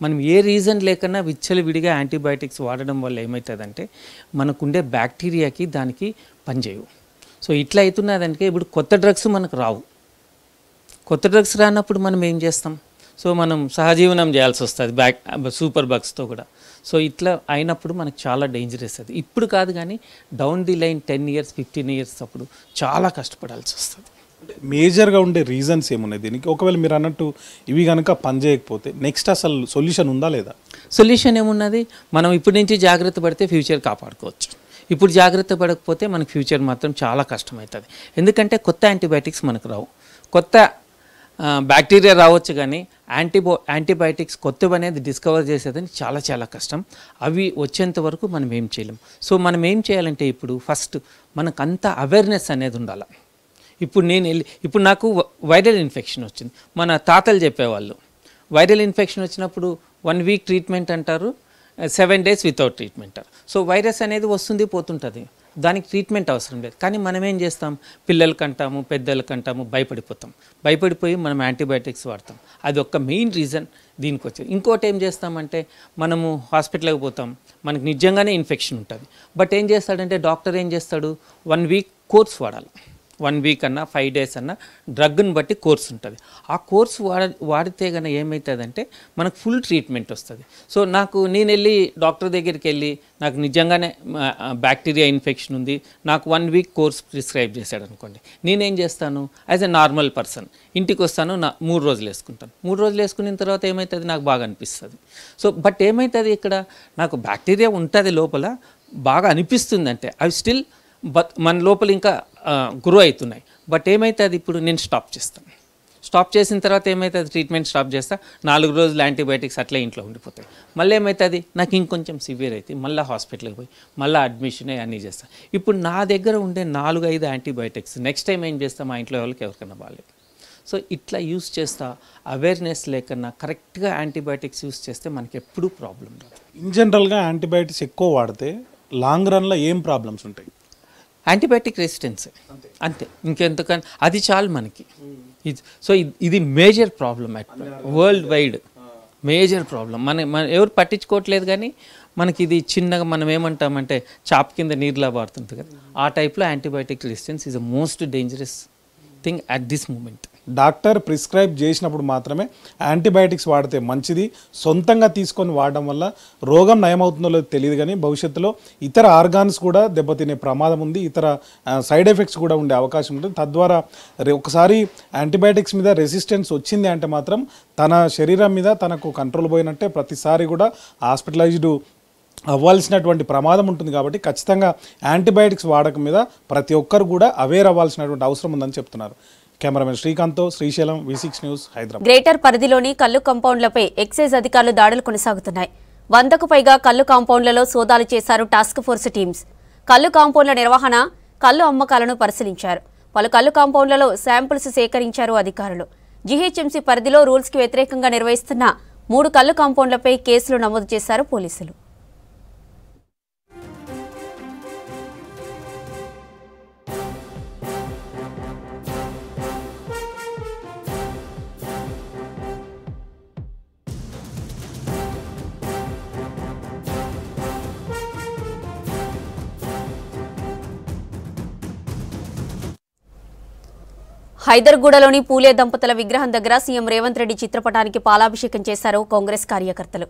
మనం ఏ రీజన్ లేకన్నా విచ్చలవిడిగా యాంటీబయాటిక్స్ వాడడం వల్ల ఏమవుతుందంటే మనకుండే బ్యాక్టీరియాకి దానికి పనిచేయవు. సో ఇట్లా అవుతున్నదంటే ఇప్పుడు కొత్త డ్రగ్స్ మనకు రావు. కొత్త డ్రగ్స్ రానప్పుడు మనం ఏం చేస్తాం, సో మనం సహజీవనం చేయాల్సి వస్తుంది సూపర్ బగ్స్తో కూడా. సో ఇట్లా అయినప్పుడు మనకు చాలా డేంజరస్ అది. ఇప్పుడు కాదు కానీ down the line 10 years 15 years అప్పుడు చాలా కష్టపడాల్సి వస్తుంది. మేజర్గా ఉండే రీజన్స్ ఏమున్నాయి దీనికి? ఒకవేళ మీరు అన్నట్టు ఇవి కనుక పనిచేయకపోతే నెక్స్ట్ అసలు సొల్యూషన్ ఉందా లేదా? సొల్యూషన్ ఏమున్నది, మనం ఇప్పటి నుంచి జాగ్రత్త పడితే ఫ్యూచర్ కాపాడుకోవచ్చు. ఇప్పుడు జాగ్రత్త పడకపోతే మనకు ఫ్యూచర్ మాత్రం చాలా కష్టమవుతుంది. ఎందుకంటే కొత్త యాంటీబయాటిక్స్ మనకు రావు, కొత్త బ్యాక్టీరియా రావచ్చు, కానీ యాంటీబయాటిక్స్ కొత్తవి అనేది డిస్కవర్ చేసేదని చాలా చాలా కష్టం. అవి వచ్చేంత వరకు మనం ఏం చేయలేం. సో మనం ఏం చేయాలంటే ఇప్పుడు ఫస్ట్ మనకంత అవేర్నెస్ అనేది ఉండాలి. ఇప్పుడు నాకు వైరల్ ఇన్ఫెక్షన్ వచ్చింది, మన తాతలు చెప్పేవాళ్ళు వైరల్ ఇన్ఫెక్షన్ వచ్చినప్పుడు 1 week ట్రీట్మెంట్ అంటారు, 7 days వితౌట్ ట్రీట్మెంట్ అంటారు. సో వైరస్ అనేది వస్తుంది పోతుంటుంది, దానికి ట్రీట్మెంట్ అవసరం లేదు. కానీ మనం ఏం చేస్తాం, పిల్లలకంటాము పెద్దలకంటాము భయపడిపోయి మనం యాంటీబయాటిక్స్ వాడతాం. అది ఒక మెయిన్ రీజన్ దీనికి వచ్చేది. ఇంకోటి ఏం చేస్తామంటే మనము హాస్పిటల్కి పోతాం, మనకు నిజంగానే ఇన్ఫెక్షన్ ఉంటుంది, బట్ ఏం చేస్తాడంటే డాక్టర్ ఏం చేస్తాడు, 1 week కోర్స్ వాడాలి. 1 week అన్నా 5 days అన్నా డ్రగ్ని బట్టి కోర్స్ ఉంటుంది. ఆ కోర్స్ వాడితే కనుక ఏమవుతుందంటే మనకు ఫుల్ ట్రీట్మెంట్ వస్తుంది. సో నేను వెళ్ళి డాక్టర్ దగ్గరికి వెళ్ళి నాకు నిజంగానే బ్యాక్టీరియా ఇన్ఫెక్షన్ ఉంది, నాకు 1 week కోర్స్ ప్రిస్క్రైబ్ చేశాడు అనుకోండి, నేనేం చేస్తాను, యాజ్ ఎ నార్మల్ పర్సన్ ఇంటికి వస్తాను, 3 రోజులు వేసుకుంటాను. 3 రోజులు వేసుకున్న తర్వాత ఏమవుతుంది, నాకు బాగా అనిపిస్తుంది. సో బట్ ఏమవుతుంది, ఇక్కడ నాకు బ్యాక్టీరియా ఉంటుంది లోపల, బాగా అనిపిస్తుంది అంటే అవి స్టిల్ మన లోపల ఇంకా గ్రో అవుతున్నాయి. బట్ ఏమవుతుంది, ఇప్పుడు నేను స్టాప్ చేసిన తర్వాత ఏమవుతుంది, ట్రీట్మెంట్ స్టాప్ చేస్తా, 4 రోజులు యాంటీబయాటిక్స్ అట్లా ఇంట్లో ఉండిపోతాయి. మళ్ళీ ఏమవుతుంది, నాకు ఇంకొంచెం సివియర్ అయితే మళ్ళీ హాస్పిటల్కి పోయి మళ్ళీ అడ్మిషన్ అన్నీ చేస్తాను. ఇప్పుడు నా దగ్గర ఉండే 4-5 యాంటీబయాటిక్స్ నెక్స్ట్ టైం ఏం చేస్తాం, మా ఇంట్లో వాళ్ళకి ఎవరికైనా బాగాలేదు. సో ఇట్లా యూస్ చేస్తా, అవేర్నెస్ లేకన్నా కరెక్ట్గా యాంటీబయాటిక్స్ యూస్ చేస్తే మనకి ఎప్పుడూ ప్రాబ్లం రాదు. ఇన్ జనరల్గా యాంటీబయాటిక్స్ ఎక్కువ వాడితే లాంగ్ రన్లో ఏం ప్రాబ్లమ్స్ ఉంటాయి? యాంటీబయాటిక్ రెసిస్టెన్స్ అంతే, ఇంకెంతకని అది చాలు మనకి. సో ఇది major problem world wide, major problem. మన ఎవరు పట్టించుకోవట్లేదు, కానీ మనకి ఇది చిన్నగా మనం ఏమంటామంటే చాప్ కింద నీరులా వాడుతుంది కదా, ఆ టైప్లో antibiotic resistance is a most dangerous thing at this moment. Doctor prescribe చేసినప్పుడు మాత్రమే యాంటీబయాటిక్స్ వాడితే మంచిది. సొంతంగా తీసుకొని వాడడం వల్ల రోగం నయమవుతుందో లేదో తెలియదు, కానీ భవిష్యత్తులో ఇతర ఆర్గాన్స్ కూడా దెబ్బతినే ప్రమాదం ఉంది, ఇతర సైడ్ ఎఫెక్ట్స్ కూడా ఉండే అవకాశం ఉంటుంది. తద్వారా ఒకసారి యాంటీబయాటిక్స్ మీద రెసిస్టెన్స్ వచ్చింది అంటే మాత్రం తన శరీరం మీద తనకు కంట్రోల్ పోయినట్టే, ప్రతిసారి కూడా హాస్పిటలైజ్డ్ అవ్వాల్సినటువంటి ప్రమాదం ఉంటుంది. కాబట్టి ఖచ్చితంగా యాంటీబయాటిక్స్ వాడకం మీద ప్రతి ఒక్కరు కూడా అవేర్ అవ్వాల్సినటువంటి అవసరం ఉందని చెప్తున్నారు. కెమెరామెన్ శ్రీకాంత్తో Srisailam, V6 news, Hyderabad. Greater పరిధిలోని కల్లు కాంపౌండ్లపై ఎక్సైజ్ అధికారులు దాడులు కొనసాగుతున్నాయి. 100కు పైగా కల్లు కాంపౌండ్లలో సోదాలు చేశారు టాస్క్ ఫోర్స్ టీమ్స్. కల్లు కాంపౌండ్ల నిర్వహణ, కల్లు అమ్మకాలను పరిశీలించారు. పలు కల్లు కాంపౌండ్లలో శాంపుల్స్ సేకరించారు అధికారులు. జీహెచ్ఎంసీ పరిధిలో రూల్స్కి వ్యతిరేకంగా నిర్వహిస్తున్న 3 కల్లు కాంపౌండ్లపై కేసులు నమోదు చేశారు పోలీసులు. హైదర్గూడలోని పూలే దంపతుల విగ్రహం దగ్గర సీఎం రేవంత్ రెడ్డి చిత్రపటానికి పాలాభిషేకం చేశారు కాంగ్రెస్ కార్యకర్తలు.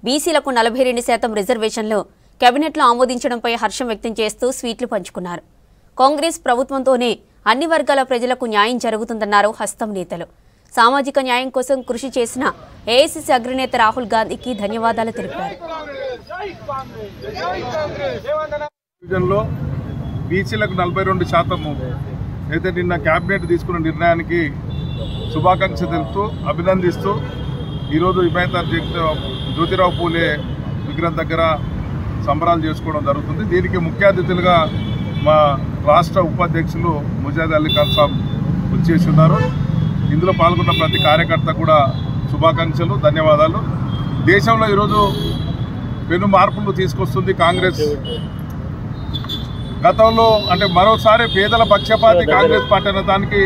బీసీలకు 42% రిజర్వేషన్లు కేబినెట్లో ఆమోదించడంపై హర్షం వ్యక్తం చేస్తూ స్వీట్లు పంచుకున్నారు. కాంగ్రెస్ ప్రభుత్వంతోనే అన్ని వర్గాల ప్రజలకు న్యాయం జరుగుతుందన్నారు హస్తం నేతలు. సామాజిక న్యాయం కోసం కృషి చేసిన ఏఐసీసీ అగ్రనేత రాహుల్ గాంధీకి ధన్యవాదాలు తెలిపారు. బీసీలకు 42% అయితే నిన్న కేబినెట్ తీసుకున్న నిర్ణయానికి శుభాకాంక్షలు తెలుపుతూ అభినందిస్తూ ఈరోజు హిమాయత్ జ్యోతిరావు పూలే విగ్రహం దగ్గర సంబరాలు చేసుకోవడం జరుగుతుంది. దీనికి ముఖ్య అతిథులుగా మా రాష్ట్ర ఉపాధ్యక్షులు ముజాద్ అలీ ఖాన్ సాబ్ వచ్చేసి ఉన్నారు. ఇందులో పాల్గొన్న ప్రతి కార్యకర్త కూడా శుభాకాంక్షలు, ధన్యవాదాలు. దేశంలో ఈరోజు పెను మార్పులు తీసుకొస్తుంది కాంగ్రెస్. గతంలో అంటే మరోసారి పేదల పక్షపాతి కాంగ్రెస్ పార్టీ అనే దానికి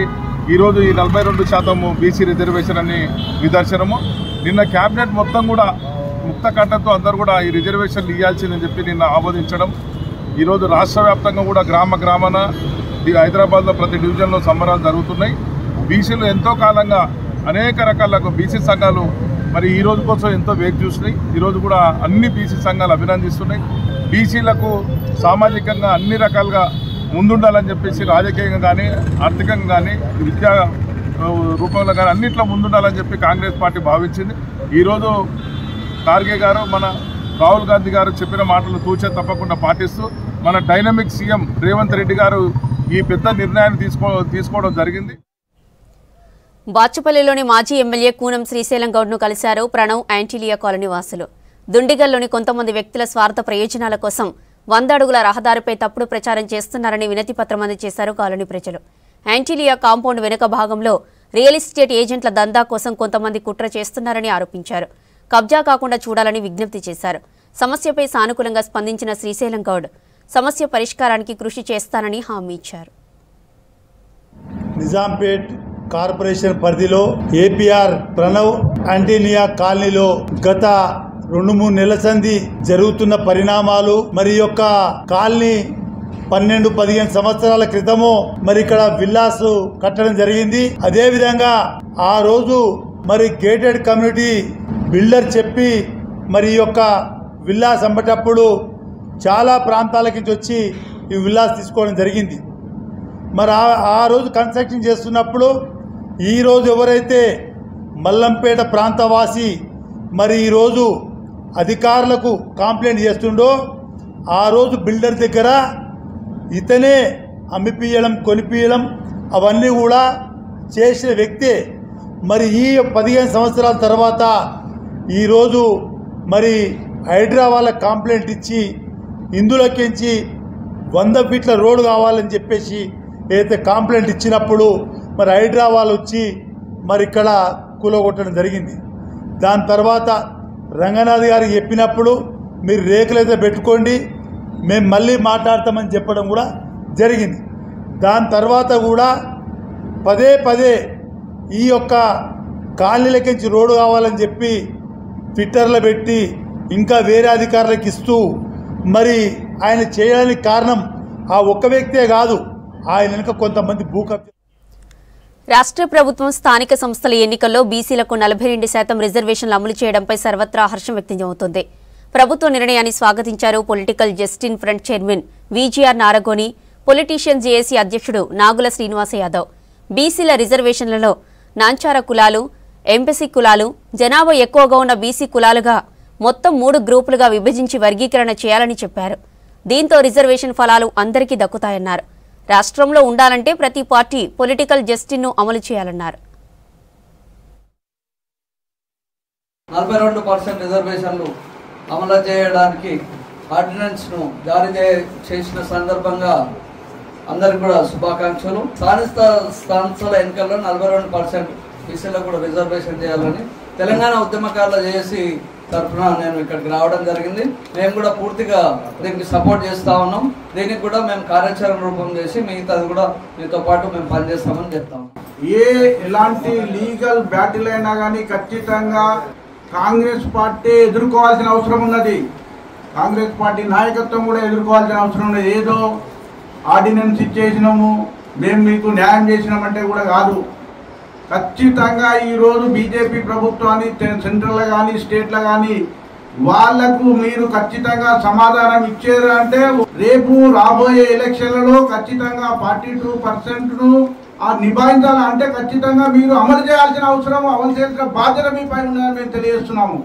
ఈరోజు ఈ 42% బీసీ రిజర్వేషన్ అని నిదర్శనము. నిన్న క్యాబినెట్ మొత్తం కూడా ముక్త కంఠంతో అందరూ కూడా ఈ రిజర్వేషన్లు ఇవ్వాల్సిందని చెప్పి నిన్న ఆమోదించడం. ఈరోజు రాష్ట్ర వ్యాప్తంగా కూడా గ్రామాన హైదరాబాద్లో ప్రతి డివిజన్లో సంబరాలు జరుగుతున్నాయి. బీసీలు ఎంతో కాలంగా అనేక రకాల బీసీ సంఘాలు మరి ఈ రోజు కోసం ఎంతో వేచి చూసినాయి. ఈరోజు కూడా అన్ని బీసీ సంఘాలు అభినందిస్తున్నాయి. బీసీలకు సామాజికంగా అన్ని రకాలుగా ముందుండాలని చెప్పేసి రాజకీయంగా కానీ ఆర్థికంగా కానీ విద్యా రూపంలో కానీ అన్నింటిలో ముందుండాలని చెప్పి కాంగ్రెస్ పార్టీ భావించింది. ఈరోజు ఖార్గే గారు మన రాహుల్ గాంధీ గారు చెప్పిన మాటలు తూచే తప్పకుండా పాటిస్తూ మన డైనమిక్ సీఎం రేవంత్ రెడ్డి గారు ఈ పెద్ద నిర్ణయాన్ని తీసుకోవడం జరిగింది. బాచుపల్లిలోని మాజీ ఎమ్మెల్యే కూనం శ్రీశైలం గౌడ్ను కలిశారు ప్రణవ్ యాంటీలియా కాలనీ వాసులు. దుండిగల్లోని కొంతమంది వ్యక్తుల స్వార్థ ప్రయోజనాల కోసం 100 అడుగుల రహదారిపై తప్పుడు ప్రచారం చేస్తున్నారని వినతి పత్రం అందజేశారు కాలనీ ప్రజలు. యాంటీలియా కాంపౌండ్ వెనుక భాగంలో రియల్ ఎస్టేట్ ఏజెంట్ల దందా కోసం కొంతమంది కుట్ర చేస్తున్నారని ఆరోపించారు. కబ్జా కాకుండా చూడాలని విజ్ఞప్తి చేశారు. సమస్యపై సానుకూలంగా స్పందించిన శ్రీశైలం గౌడ్ సమస్య పరిష్కారానికి కృషి చేస్తానని హామీ ఇచ్చారు. నిజాంపేట్ కార్పొరేషన్ పరిధిలో ఏపీఆర్ ప్రణవ్ యాంటీలియా కాలనీలో గత 2-3 నెలల సంధి జరుగుతున్న పరిణామాలు మరి యొక్క కాలనీ 12-15 సంవత్సరాల క్రితము మరి ఇక్కడ విల్లాస్ కట్టడం జరిగింది. అదే విధంగా ఆ రోజు మరి గేటెడ్ కమ్యూనిటీ బిల్డర్ చెప్పి మరి యొక్క విల్లాస్ అమ్మేటప్పుడు చాలా ప్రాంతాలకి వచ్చి ఈ విల్లాస్ తీసుకోవడం జరిగింది. మరి ఆ రోజు కన్స్ట్రక్షన్ చేస్తున్నప్పుడు ఈరోజు ఎవరైతే మల్లంపేట ప్రాంతవాసి మరి ఈరోజు అధికారులకు కంప్లైంట్ చేస్తుండో ఆ రోజు బిల్డర్ దగ్గర ఇతనే అమ్మిపియడం కొనిపియడం అవన్నీ కూడా చేసిన వ్యక్తే. మరి ఈ 15 సంవత్సరాల తర్వాత ఈరోజు మరి హైడ్రా వాళ్ళకి కంప్లైంట్ ఇచ్చి ఇందులోకించి 100 ఫీట్ల రోడ్డు కావాలని చెప్పేసి ఏదైతే కంప్లైంట్ ఇచ్చినప్పుడు మరి హైడ్రా వాళ్ళు వచ్చి మరి ఇక్కడ కూలగొట్టడం జరిగింది. దాని తర్వాత రంగనాథ్ గారికి చెప్పినప్పుడు మీరు రేకులైతే పెట్టుకోండి మేము మళ్ళీ మాట్లాడతామని చెప్పడం కూడా జరిగింది. దాని తర్వాత కూడా పదే ఈ యొక్క కాలనీలకించి రోడ్డు కావాలని చెప్పి ట్విట్టర్లో పెట్టి ఇంకా వేరే అధికారులకు ఇస్తూ మరి ఆయన చేయడానికి కారణం ఆ ఒక్క వ్యక్తే కాదు, ఆయన వెనుక కొంతమంది భూకబ్జా. రాష్ట్ర ప్రభుత్వం స్థానిక సంస్థల ఎన్నికల్లో బీసీలకు 42% రిజర్వేషన్లు అమలు చేయడంపై సర్వత్రా హర్షం వ్యక్తం అవుతోంది. ప్రభుత్వ నిర్ణయాన్ని స్వాగతించారు political justice front chairman VGR Naragoni, politician JAC అధ్యక్షుడు నాగుల శ్రీనివాస యాదవ్. బీసీల రిజర్వేషన్లలో నాంచార కులాలు, ఎంపీసీ కులాలు, జనాభా ఎక్కువగా ఉన్న బీసీ కులాలుగా మొత్తం 3 గ్రూపులుగా విభజించి వర్గీకరణ చేయాలని చెప్పారు. దీంతో రిజర్వేషన్ ఫలాలు అందరికీ దక్కుతాయన్నారు. రాష్ట్రంలో ఉండాలంటే ప్రతి పార్టీ పొలిటికల్ జస్టిస్ను అమలు చేయాలన్నారు. 42% రిజర్వేషన్లు అమలు చేయడానికి ఆర్డినెన్స్ను జారీ చేసిన సందర్భంగా అందరికి కూడా శుభాకాంక్షలు. స్థానిక సంస్థల ఎన్నికల్లో 42% బీసీలకు కూడా రిజర్వేషన్ చేయాలని తెలంగాణ ఉద్యమకారుల జేఏసీ తరఫున నేను ఇక్కడికి రావడం జరిగింది. మేము కూడా పూర్తిగా దీనికి సపోర్ట్ చేస్తా ఉన్నాం. దీనికి కూడా మేము కార్యాచరణ రూపం చేసి మిగతాది కూడా మీతో పాటు మేము పనిచేస్తామని చెప్తాం. ఎలాంటి లీగల్ బ్యాటిల్ అయినా కానీ ఖచ్చితంగా కాంగ్రెస్ పార్టీ ఎదుర్కోవాల్సిన అవసరం ఉన్నది. కాంగ్రెస్ పార్టీ నాయకత్వం కూడా ఎదుర్కోవాల్సిన అవసరం ఉన్నది. ఏదో ఆర్డినెన్స్ ఇచ్చేసినాము, మేము మీకు న్యాయం చేసినామంటే కూడా కాదు. ఖచ్చితంగా ఈరోజు బీజేపీ ప్రభుత్వాన్ని సెంట్రల్లో కానీ స్టేట్లో కానీ వాళ్లకు మీరు ఖచ్చితంగా సమాధానం ఇచ్చారు అంటే రేపు రాబోయే ఎలక్షన్లలో ఖచ్చితంగా 42%ను నిభాయించాలి. అంటే ఖచ్చితంగా మీరు అమలు చేయాల్సిన అవసరం, అమలు చేయాల్సిన బాధ్యత మీపై ఉందని మేము తెలియజేస్తున్నాము.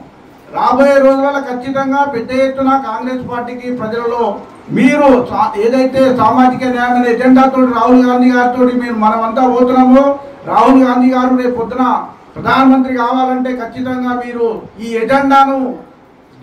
రాబోయే రోజులలో ఖచ్చితంగా పెద్ద ఎత్తున కాంగ్రెస్ పార్టీకి ప్రజలలో మీరు ఏదైతే సామాజిక న్యాయం ఎజెండాతో రాహుల్ గాంధీ గారితో మనమంతా పోతున్నామో, రాహుల్ గాంధీ గారు రేపు పొద్దున ప్రధానమంత్రి కావాలంటే ఖచ్చితంగా మీరు ఈ ఎజెండాను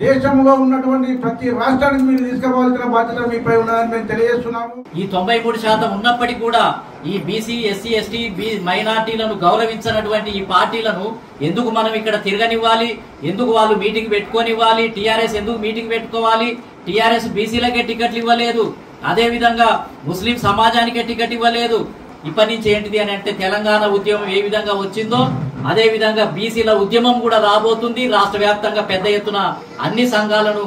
దేశంలో ఉన్నటువంటి ప్రతి రాష్ట్రానికి మీరు తీసుకుపోవాల్సిన బాధ్యత మీపై ఉన్నదని మేము తెలియజేస్తున్నాము. ఈ 93% ఉన్నప్పటికీ కూడా ఈ బీసీ, ఎస్సీ, ఎస్టీ, మైనార్టీలను గౌరవించినటువంటి ఈ పార్టీలను ఎందుకు మనం ఇక్కడ తిరగనివ్వాలి? ఎందుకు వాళ్ళు మీటింగ్ పెట్టుకోనివ్వాలి? టీఆర్ఎస్ ఎందుకు మీటింగ్ పెట్టుకోవాలి? టీఆర్ఎస్ బీసీలకే టికెట్లు ఇవ్వలేదు, అదే విధంగా ముస్లిం సమాజానికే టికెట్ ఇవ్వలేదు. ఇప్పటి నుంచి ఏంటిది అని అంటే తెలంగాణ ఉద్యమం ఏ విధంగా వచ్చిందో అదే విధంగా బీసీల ఉద్యమం కూడా రాబోతుంది. రాష్ట్ర వ్యాప్తంగా పెద్ద ఎత్తున అన్ని సంఘాలను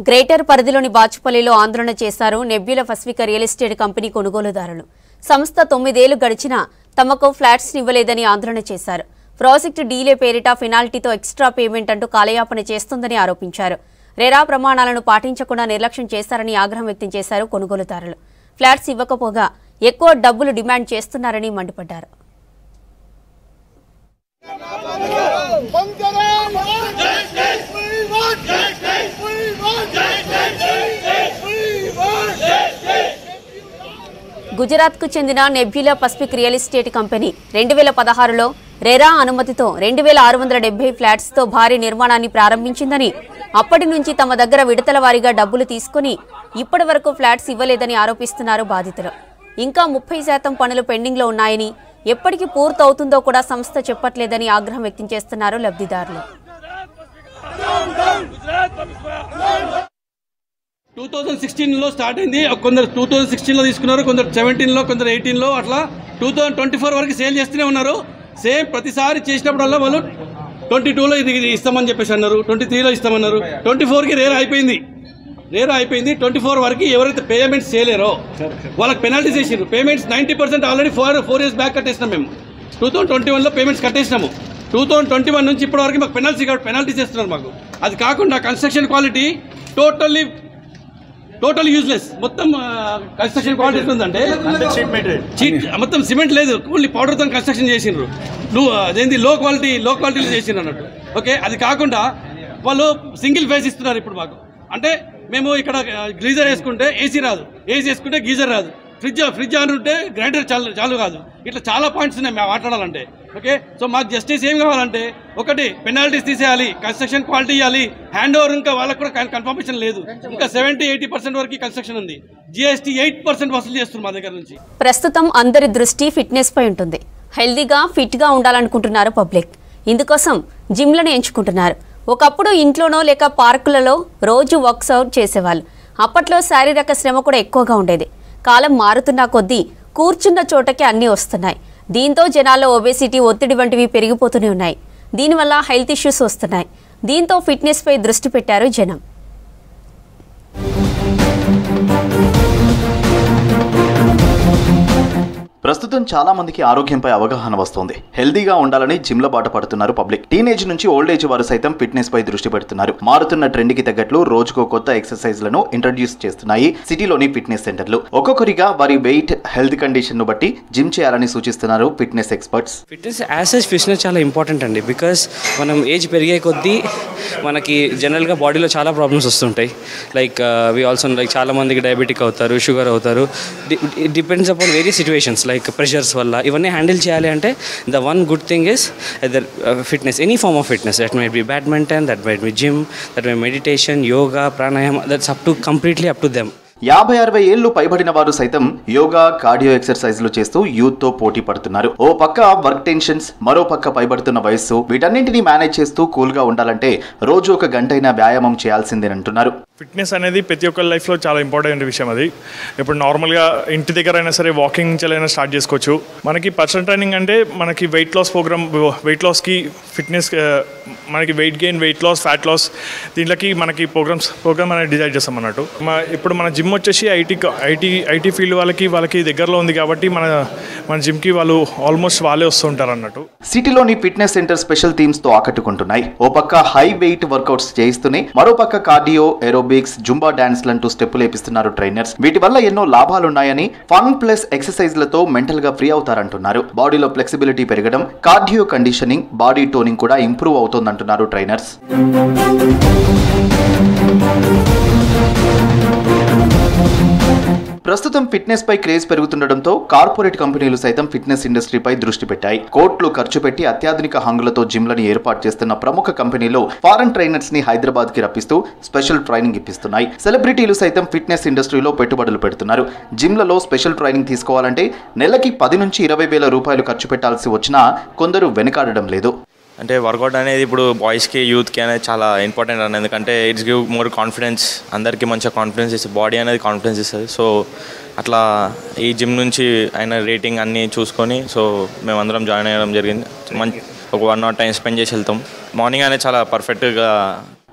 గ్రేటర్ పరిధిలోని బాచుపల్లిలో ఆందోళన చేశారు nebula Pacific real estate company కొనుగోలుదారులు. సంస్థ 9 ఏళ్లు గడిచినా తమకు ఫ్లాట్స్ ఇవ్వలేదని ఆందోళన చేశారు. ప్రాజెక్టు డీలే పేరిట ఫినాల్టీతో ఎక్స్ట్రా పేమెంట్ అంటూ కాలయాపన చేస్తుందని ఆరోపించారు. రెరా ప్రమాణాలను పాటించకుండా నిర్లక్ష్యం చేశారని ఆగ్రహం వ్యక్తం చేశారు కొనుగోలుదారులు. ఫ్లాట్స్ ఇవ్వకపోగా ఎక్కువ డబ్బులు డిమాండ్ చేస్తున్నారని మండిపడ్డారు. గుజరాత్కు చెందిన Nebula Pacific real estate company 2016లో రెరా అనుమతితో 2670 ఫ్లాట్స్తో భారీ నిర్మాణాన్ని ప్రారంభించిందని, అప్పటి నుంచి తమ దగ్గర విడతల వారీగా డబ్బులు తీసుకుని ఇప్పటి వరకు ఫ్లాట్స్ ఇవ్వలేదని ఆరోపిస్తున్నారు బాధితులు. ఇంకా 30% పనులు పెండింగ్లో ఉన్నాయని, ఎప్పటికి పూర్తవుతుందో కూడా సంస్థ చెప్పట్లేదని ఆగ్రహం వ్యక్తం చేస్తున్నారు లబ్ధిదారులు. 2016లో స్టార్ట్ అయింది. కొందరు 2016లో తీసుకున్నారు, కొందరు 17లో, కొందరు 18లో, అట్లా 2024 వరకు సేల్ చేస్తూనే ఉన్నారు. సేమ్ ప్రతిసారి చేసినప్పుడల్లా వాళ్ళు 22లో ఇది ఇస్తామని చెప్పేసి అన్నారు, 23లో ఇస్తామన్నారు, 24కి రేర్ అయిపోయింది. 24 వరకు ఎవరైతే పేమెంట్స్ చేయలేరో వాళ్ళకి పెనాల్టీస్ వేసారు. పేమెంట్స్ 90% ఆల్రెడీ 4 years బ్యాక్ కట్టేసినాం మేము. 2021లో పేమెంట్స్ కట్టేసినాము. 2021 నుంచి ఇప్పటి వరకు మాకు పెనాల్టీస్ వేస్తున్నారు మాకు. అది కాకుండా కన్స్ట్రక్షన్ క్వాలిటీ టోటల్ యూజ్లెస్. మొత్తం కన్స్ట్రక్షన్ క్వాలిటీ ఎట్లుందంటే మొత్తం సిమెంట్ లేదు, ఓన్లీ పౌడర్తో కన్స్ట్రక్షన్ చేసిండ్రు. అదేంటి లో క్వాలిటీలో చేసిండ్రు అన్నట్టు. ఓకే, అది కాకుండా వాళ్ళు సింగిల్ ఫేస్ ఇస్తున్నారు ఇప్పుడు మాకు. అంటే మేము ఇక్కడ గీజర్ వేసుకుంటే ఏసీ రాదు, ఏసీ వేసుకుంటే గీజర్ రాదు, ఫ్రిడ్జ్ ఆన్ ఉంటే గ్రైండర్ చాలు కాదు. ఇట్లా చాలా పాయింట్స్ ఉన్నాయి మేము మాట్లాడాలంటే. ఓకే, సో మాకు జస్టిస్ ఏం కావాలంటే, ఒకటి పెనాల్టీస్ తీసేయాలి, కన్స్ట్రక్షన్ క్వాలిటీ ఇవ్వాలి, హ్యాండ్ ఓవర్ ఇంకా వాళ్ళకు కూడా కన్ఫర్మేషన్ లేదు. ఇంకా 70-80% వరకు కన్స్ట్రక్షన్ ఉంది. GST 8% వసూలు చేస్తున్నారు మా దగ్గర నుంచి. ప్రస్తుతం అందరి దృష్టి ఫిట్నెస్ పై ఉంటుంది. హెల్దీగా ఫిట్గా ఉండాలనుకుంటున్నారు పబ్లిక్. ఇందుకోసం జిమ్లను ఎంచుకుంటున్నారు. ఒకప్పుడు ఇంట్లోనో లేక పార్కులలో రోజు వర్క్అవుట్ చేసేవాళ్ళు. అప్పట్లో శారీరక శ్రమ కూడా ఎక్కువగా ఉండేది. కాలం మారుతున్న కొద్దీ కూర్చున్న చోటకి అన్నీ వస్తున్నాయి. దీంతో జనాల్లో ఒబేసిటీ, ఒత్తిడి వంటివి పెరిగిపోతూనే ఉన్నాయి. దీనివల్ల హెల్త్ ఇష్యూస్ వస్తున్నాయి. దీంతో ఫిట్నెస్ పై దృష్టి పెట్టారు జనం. ప్రస్తుతం చాలా మందికి ఆరోగ్యంపై అవగాహన వస్తోంది. హెల్దీగా ఉండాలని జిమ్ల బాట పడుతున్నారు పబ్లిక్. టీనేజ్ నుంచి ఓల్డ్ ఏజ్ వారు సైతం ఫిట్నెస్ పై దృష్టి పెడుతున్నారు. మారుతున్న ట్రెండ్ కి తగ్గట్లు రోజుకో కొత్త ఎక్సర్సైజ్లను ఇంట్రడ్యూస్ చేస్తున్నాయి సిటీలోని ఫిట్నెస్ సెంటర్లు. ఒక్కొక్కరిగా వారి వెయిట్, హెల్త్ కండిషన్ ను బట్టి జిమ్ చేయాలని సూచిస్తున్నారు fitness experts. Fitness as such fitness చాలా ఇంపార్టెంట్ అండి. బికాస్ మనం ఏజ్ పెరిగే కొద్దీ మనకి జనరల్గా బాడీలో చాలా ప్రాబ్లమ్స్ వస్తుంటాయి. లైక్ వి ఆల్సో లైక్ చాలా మందికి డయాబెటిక్ అవుతారు, షుగర్ అవుతారు. It depends upon various situations like pressures వల్ల. ఇవన్నీ హ్యాండిల్ చేయాలి అంటే the one good thing is either fitness, any form of fitness. That might be badminton, that might be gym, that might meditation, yoga, pranayama. That's completely up to them. 50-60 ఏళ్లు పైబడిన వారు సైతం యోగా, కార్డియో ఎక్సర్సైజ్లు చేస్తూ యూత్ తో పోటీ పడుతున్నారు. ఓ పక్క వర్క్ టెన్షన్స్, మరో పక్క పైబడుతున్న వయస్సు, వీటన్నింటినీ మేనేజ్ చేస్తూ కూల్ గా ఉండాలంటే రోజు 1 గంటైనా వ్యాయామం చేయాల్సిందేనంటున్నారు. ఫిట్నెస్ అనేది ప్రతి ఒక్కరి లైఫ్లో చాలా ఇంపార్టెంట్ విషయం. అది ఇప్పుడు నార్మల్గా ఇంటి దగ్గర అయినా సరే వాకింగ్ నుంచి అయినా స్టార్ట్ చేసుకోవచ్చు. మనకి పర్సనల్ ట్రైనింగ్ అంటే మనకి వెయిట్ లాస్ ప్రోగ్రామ్, వెయిట్ లాస్కి ఫిట్నెస్, మనకి weight gain, weight loss, fat loss, దీంట్లోకి మనకి ప్రోగ్రామ్ అనేది డిజైన్ చేస్తాం అన్నట్టు. ఇప్పుడు మన జిమ్ వచ్చేసి ఐటీ ఫీల్డ్ వాళ్ళకి దగ్గరలో ఉంది కాబట్టి మన జిమ్కి వాళ్ళు ఆల్మోస్ట్ వాళ్ళే వస్తుంటారు అన్నట్టు. సిటీలోని ఫిట్నెస్ సెంటర్ స్పెషల్ థీమ్స్ తో ఆకట్టుకుంటున్నాయి. ఓ పక్క హై వెయిట్ వర్కౌట్స్ చేయిస్తూనే మరో పక్క కార్డియో, ఏరోబిక్స్, జుంబా డాన్స్ లంటూ స్టెప్పులు వేపిస్తున్నారు ట్రైనర్స్. వీటి వల్ల ఎన్నో లాభాలున్నాయని, ఫన్ ప్లస్ ఎక్సర్సైజ్లతో మెంటల్ గా ఫ్రీ అవుతారంటున్నారు. బాడీలో ఫ్లెక్సిబిలిటీ పెరగడం, కార్డియో కండిషనింగ్, బాడీ టోనింగ్ కూడా ఇంప్రూవ్ అవుతోందంటున్నారు ట్రైనర్స్. ప్రస్తుతం ఫిట్నెస్ పై క్రేజ్ పెరుగుతుండటంతో కార్పొరేట్ కంపెనీలు సైతం ఫిట్నెస్ ఇండస్ట్రీపై దృష్టి పెట్టాయి. కోట్లు ఖర్చు పెట్టి అత్యాధునిక హంగులతో జిమ్లను ఏర్పాటు చేస్తున్న ప్రముఖ కంపెనీలు ఫారెన్ ట్రైనర్స్ ని హైదరాబాద్ కి రప్పిస్తూ స్పెషల్ ట్రైనింగ్ ఇప్పిస్తున్నాయి. సెలబ్రిటీలు సైతం ఫిట్నెస్ ఇండస్ట్రీలో పెట్టుబడులు పెడుతున్నారు. జిమ్లలో స్పెషల్ ట్రైనింగ్ తీసుకోవాలంటే నెలకి 10 నుంచి 20 వేల రూపాయలు ఖర్చు పెట్టాల్సి వచ్చినా కొందరు వెనకాడడం లేదు. అంటే వర్కౌట్ అనేది ఇప్పుడు బాయ్స్కి, యూత్కి అనేది చాలా ఇంపార్టెంట్ అనేది. ఎందుకంటే ఇట్స్ గివ్ మోర్ కాన్ఫిడెన్స్. అందరికీ మంచిగా కాన్ఫిడెన్స్ ఇస్తుంది, బాడీ అనేది కాన్ఫిడెన్స్ ఇస్తుంది. సో అట్లా ఈ జిమ్ నుంచి ఆయన రేటింగ్ అన్నీ చూసుకొని సో మేమందరం జాయిన్ అయ్యడం జరిగింది. ఒక 1 hour టైం స్పెండ్ చేసి వెళ్తాం. మార్నింగ్ అనేది చాలా పర్ఫెక్ట్గా.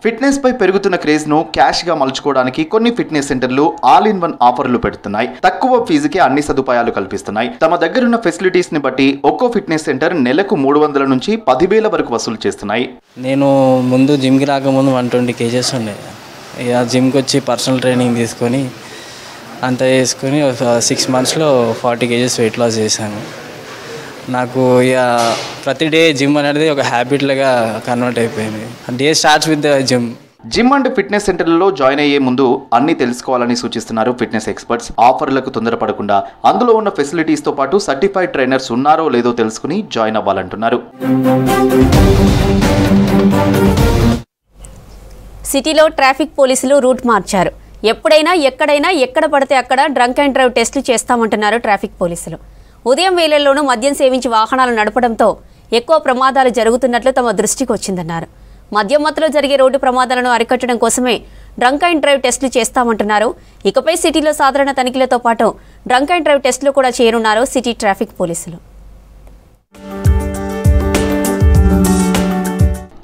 ఫిట్నెస్ పై పెరుగుతున్న క్రేజ్ ను క్యాష్ గా మలుచుకోవడానికి కొన్ని ఫిట్నెస్ సెంటర్లు ఆల్ ఇన్ వన్ ఆఫర్లు పెడుతున్నాయి. తక్కువ ఫీజుకి అన్ని సదుపాయాలు కల్పిస్తున్నాయి. తమ దగ్గరున్న ఫెసిలిటీస్ ని బట్టి ఒక్కో ఫిట్నెస్ సెంటర్ నెలకు 300 నుంచి 10,000 వరకు వసూలు చేస్తున్నాయి. నేను ముందు జిమ్కి రాకముందు 120 kgs ఉండే. ఇక జిమ్కి వచ్చి పర్సనల్ ట్రైనింగ్ తీసుకొని అంతా చేసుకొని 6 monthsలో 40 kgs వెయిట్ లాస్ చేశాను. నాకు ఇక ప్రతి డే జిమ్ అనేది ఒక హ్యాబిట్ లాగా కన్వర్ట్ అయిపోయింది. Day starts with the gym. Gym and fitness సెంటర్లలో జాయిన్ అయ్యే ముందు అన్ని తెలుసుకోవాలని సూచిస్తున్నారు ఫిట్నెస్ ఎక్స్పర్ట్స్. ఆఫర్లకు తొందరపడకుండా అందులో ఉన్న ఫెసిలిటీస్ తో పాటు సర్టిఫైడ్ ట్రైనర్స్ ఉన్నారో లేదో తెలుసుకుని జాయిన్ అవ్వాలంటున్నారు. సిటీలో ట్రాఫిక్ పోలీసులు రూట్ మార్చారు. ఎప్పుడైనా ఎక్కడైనా ఎక్కడ పడితే అక్కడ డ్రంక్ అండ్ డ్రైవ్ టెస్టులు చేస్తామంటున్నారు ట్రాఫిక్ పోలీసులు. ఉదయం వేళల్లోనూ మద్యం సేవించి వాహనాలు నడపడంతో ఎక్కువ ప్రమాదాలు జరుగుతున్నట్లు తమ దృష్టికి వచ్చిందన్నారు. మద్యం మత్తులో జరిగే రోడ్డు ప్రమాదాలను అరికట్టడం కోసమే డ్రంక్ అండ్ డ్రైవ్ టెస్టులు చేస్తామంటున్నారు. ఇకపై సిటీలో సాధారణ తనిఖీలతో పాటు డ్రంక్ అండ్ డ్రైవ్ టెస్టులు కూడా చేయనున్నారు సిటీ ట్రాఫిక్ పోలీసులు.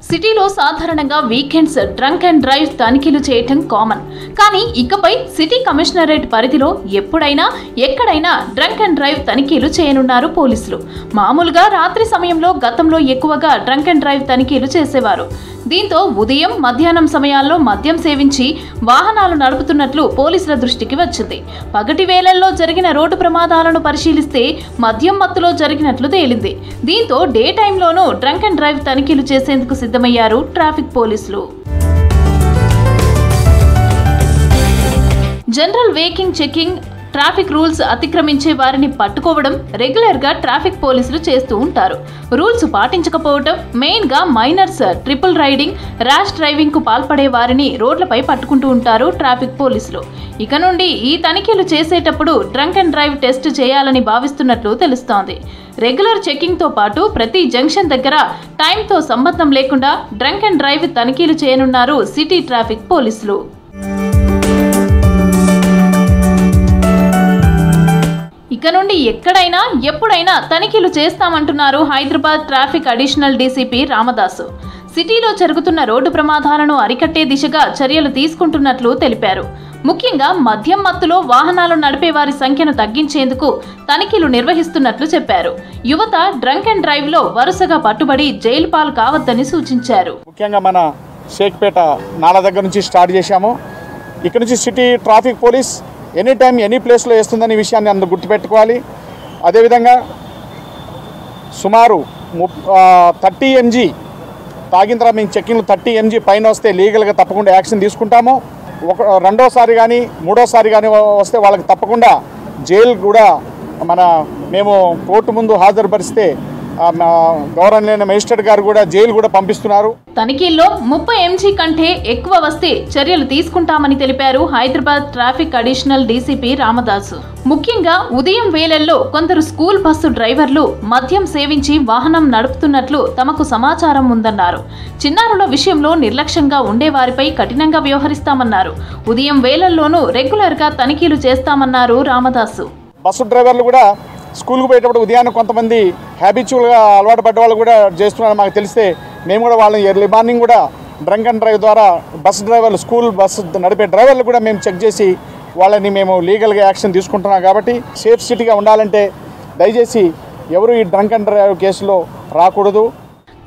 సిటీలో సాధారణంగా వీకెండ్స్ డ్రంక్ అండ్ డ్రైవ్ తనిఖీలు చేయటం కామన్. కానీ ఇకపై సిటీ కమిషనరేట్ పరిధిలో ఎప్పుడైనా ఎక్కడైనా డ్రంక్ అండ్ డ్రైవ్ తనిఖీలు చేయనున్నారు పోలీసులు. మామూలుగా రాత్రి సమయంలో గతంలో ఎక్కువగా డ్రంక్ అండ్ డ్రైవ్ తనిఖీలు చేసేవారు. దీంతో ఉదయం, మధ్యాహ్నం సమయాల్లో మద్యం సేవించి వాహనాలు నడుపుతున్నట్లు పోలీసుల దృష్టికి వచ్చింది. పగటి వేళల్లో జరిగిన రోడ్డు ప్రమాదాలను పరిశీలిస్తే మద్యం మత్తులో జరిగినట్లు తేలింది. దీంతో డే టైంలోనూ డ్రంక్ అండ్ డ్రైవ్ తనిఖీలు చేసేందుకు సిద్ధమయ్యారు ట్రాఫిక్ పోలీసులు. జనరల్ వేకింగ్ చెకింగ్, ట్రాఫిక్ రూల్స్ అతిక్రమించే వారిని పట్టుకోవడం రెగ్యులర్గా ట్రాఫిక్ పోలీసులు చేస్తూ ఉంటారు. రూల్స్ పాటించకపోవడం, మెయిన్గా మైనర్స్ ట్రిపుల్ రైడింగ్, ర్యాష్ డ్రైవింగ్కు పాల్పడే వారిని రోడ్లపై పట్టుకుంటూ ఉంటారు ట్రాఫిక్ పోలీసులు. ఇక నుండి ఈ తనిఖీలు చేసేటప్పుడు డ్రంక్ అండ్ డ్రైవ్ టెస్ట్ చేయాలని భావిస్తున్నట్లు తెలుస్తోంది. రెగ్యులర్ చెకింగ్తో పాటు ప్రతి జంక్షన్ దగ్గర టైంతో సంబంధం లేకుండా డ్రంక్ అండ్ డ్రైవ్ తనిఖీలు చేయనున్నారు సిటీ ట్రాఫిక్ పోలీసులు. ఇక నుండి ఎక్కడైనా ఎప్పుడైనా తనిఖీలు చేస్తామంటున్నారు Hyderabad traffic additional DCP Ramadasu. సిటీలో జరుగుతున్న రోడ్డు ప్రమాదాలను అరికట్టే దిశగా చర్యలు తీసుకుంటున్నట్లు తెలిపారు. ముఖ్యంగా మద్యం మత్తులో వాహనాలు నడిపే వారి సంఖ్యను తగ్గించేందుకు తనిఖీలు నిర్వహిస్తున్నట్లు చెప్పారు. యువత డ్రంక్ అండ్ డ్రైవ్ లో వరుసగా పట్టుబడి జైలు పాలు కావద్దని సూచించారు. ముఖ్యంగా మన షేక్పేట నాల దగ్గర నుంచి స్టార్ట్ చేశాము. ఇక్కడ నుంచి city traffic police any time any ప్లేస్లో వేస్తుందనే విషయాన్ని అందరూ గుర్తుపెట్టుకోవాలి. అదేవిధంగా సుమారు 30 mg తాగిన తర్వాత మేము చెక్కింగ్లు 30 mg పైన వస్తే లీగల్గా తప్పకుండా యాక్షన్ తీసుకుంటాము. రెండోసారి కానీ మూడోసారి కానీ వస్తే వాళ్ళకి తప్పకుండా జైలు కూడా మేము కోర్టు ముందు హాజరుపరిస్తే గౌరవనీయ మేజిస్ట్రేట్ గారు కూడా జైలు కూడా పంపిస్తున్నారు. తనిఖీల్లో 30 mg కంటే ఎక్కువ వస్తే చర్యలు తీసుకుంటామని తెలిపారు Hyderabad traffic additional DCP Ramadasu. ముఖ్యంగా ఉదయం వేళల్లో కొందరు స్కూల్ బస్సు డ్రైవర్లు మద్యం సేవించి వాహనం నడుపుతున్నట్లు తమకు సమాచారం ఉందన్నారు. చిన్నారుల విషయంలో నిర్లక్ష్యంగా ఉండేవారిపై కఠినంగా వ్యవహరిస్తామన్నారు. ఉదయం వేళల్లోనూ రెగ్యులర్గా తనిఖీలు చేస్తామన్నారు రామదాసు. బస్సు డ్రైవర్లు కూడా స్కూల్కి పోయేటప్పుడు ఉదయాన్నే కొంతమంది హ్యాబిచువల్గా అలవాటు పడ్డ వాళ్ళు కూడా చేస్తున్నారు. మాకు తెలిస్తే మేము కూడా వాళ్ళని ఎర్లీ మార్నింగ్ కూడా డ్రంక్ అండ్ డ్రైవ్ ద్వారా బస్ డ్రైవర్లు స్కూల్ బస్సు నడిపే డ్రైవర్లు కూడా మేము చెక్ చేసి వాళ్ళని మేము లీగల్గా యాక్షన్ తీసుకుంటున్నాం. కాబట్టి సేఫ్ సిటీగా ఉండాలంటే దయచేసి ఎవరు ఈ డ్రంక్ అండ్ డ్రైవ్ కేసులో రాకూడదు.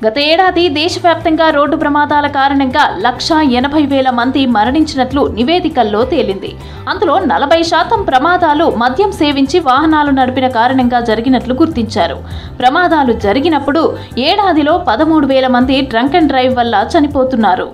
గత ఏడాది దేశవ్యాప్తంగా రోడ్డు ప్రమాదాల కారణంగా 1,80,000 మంది మరణించినట్లు నివేదికల్లో తేలింది. అందులో 40% ప్రమాదాలు మద్యం సేవించి వాహనాలు నడిపిన కారణంగా జరిగినట్లు గుర్తించారు. ప్రమాదాలు జరిగినప్పుడు ఏడాదిలో 13,000 మంది డ్రంక్ అండ్ డ్రైవ్ వల్ల చనిపోతున్నారు.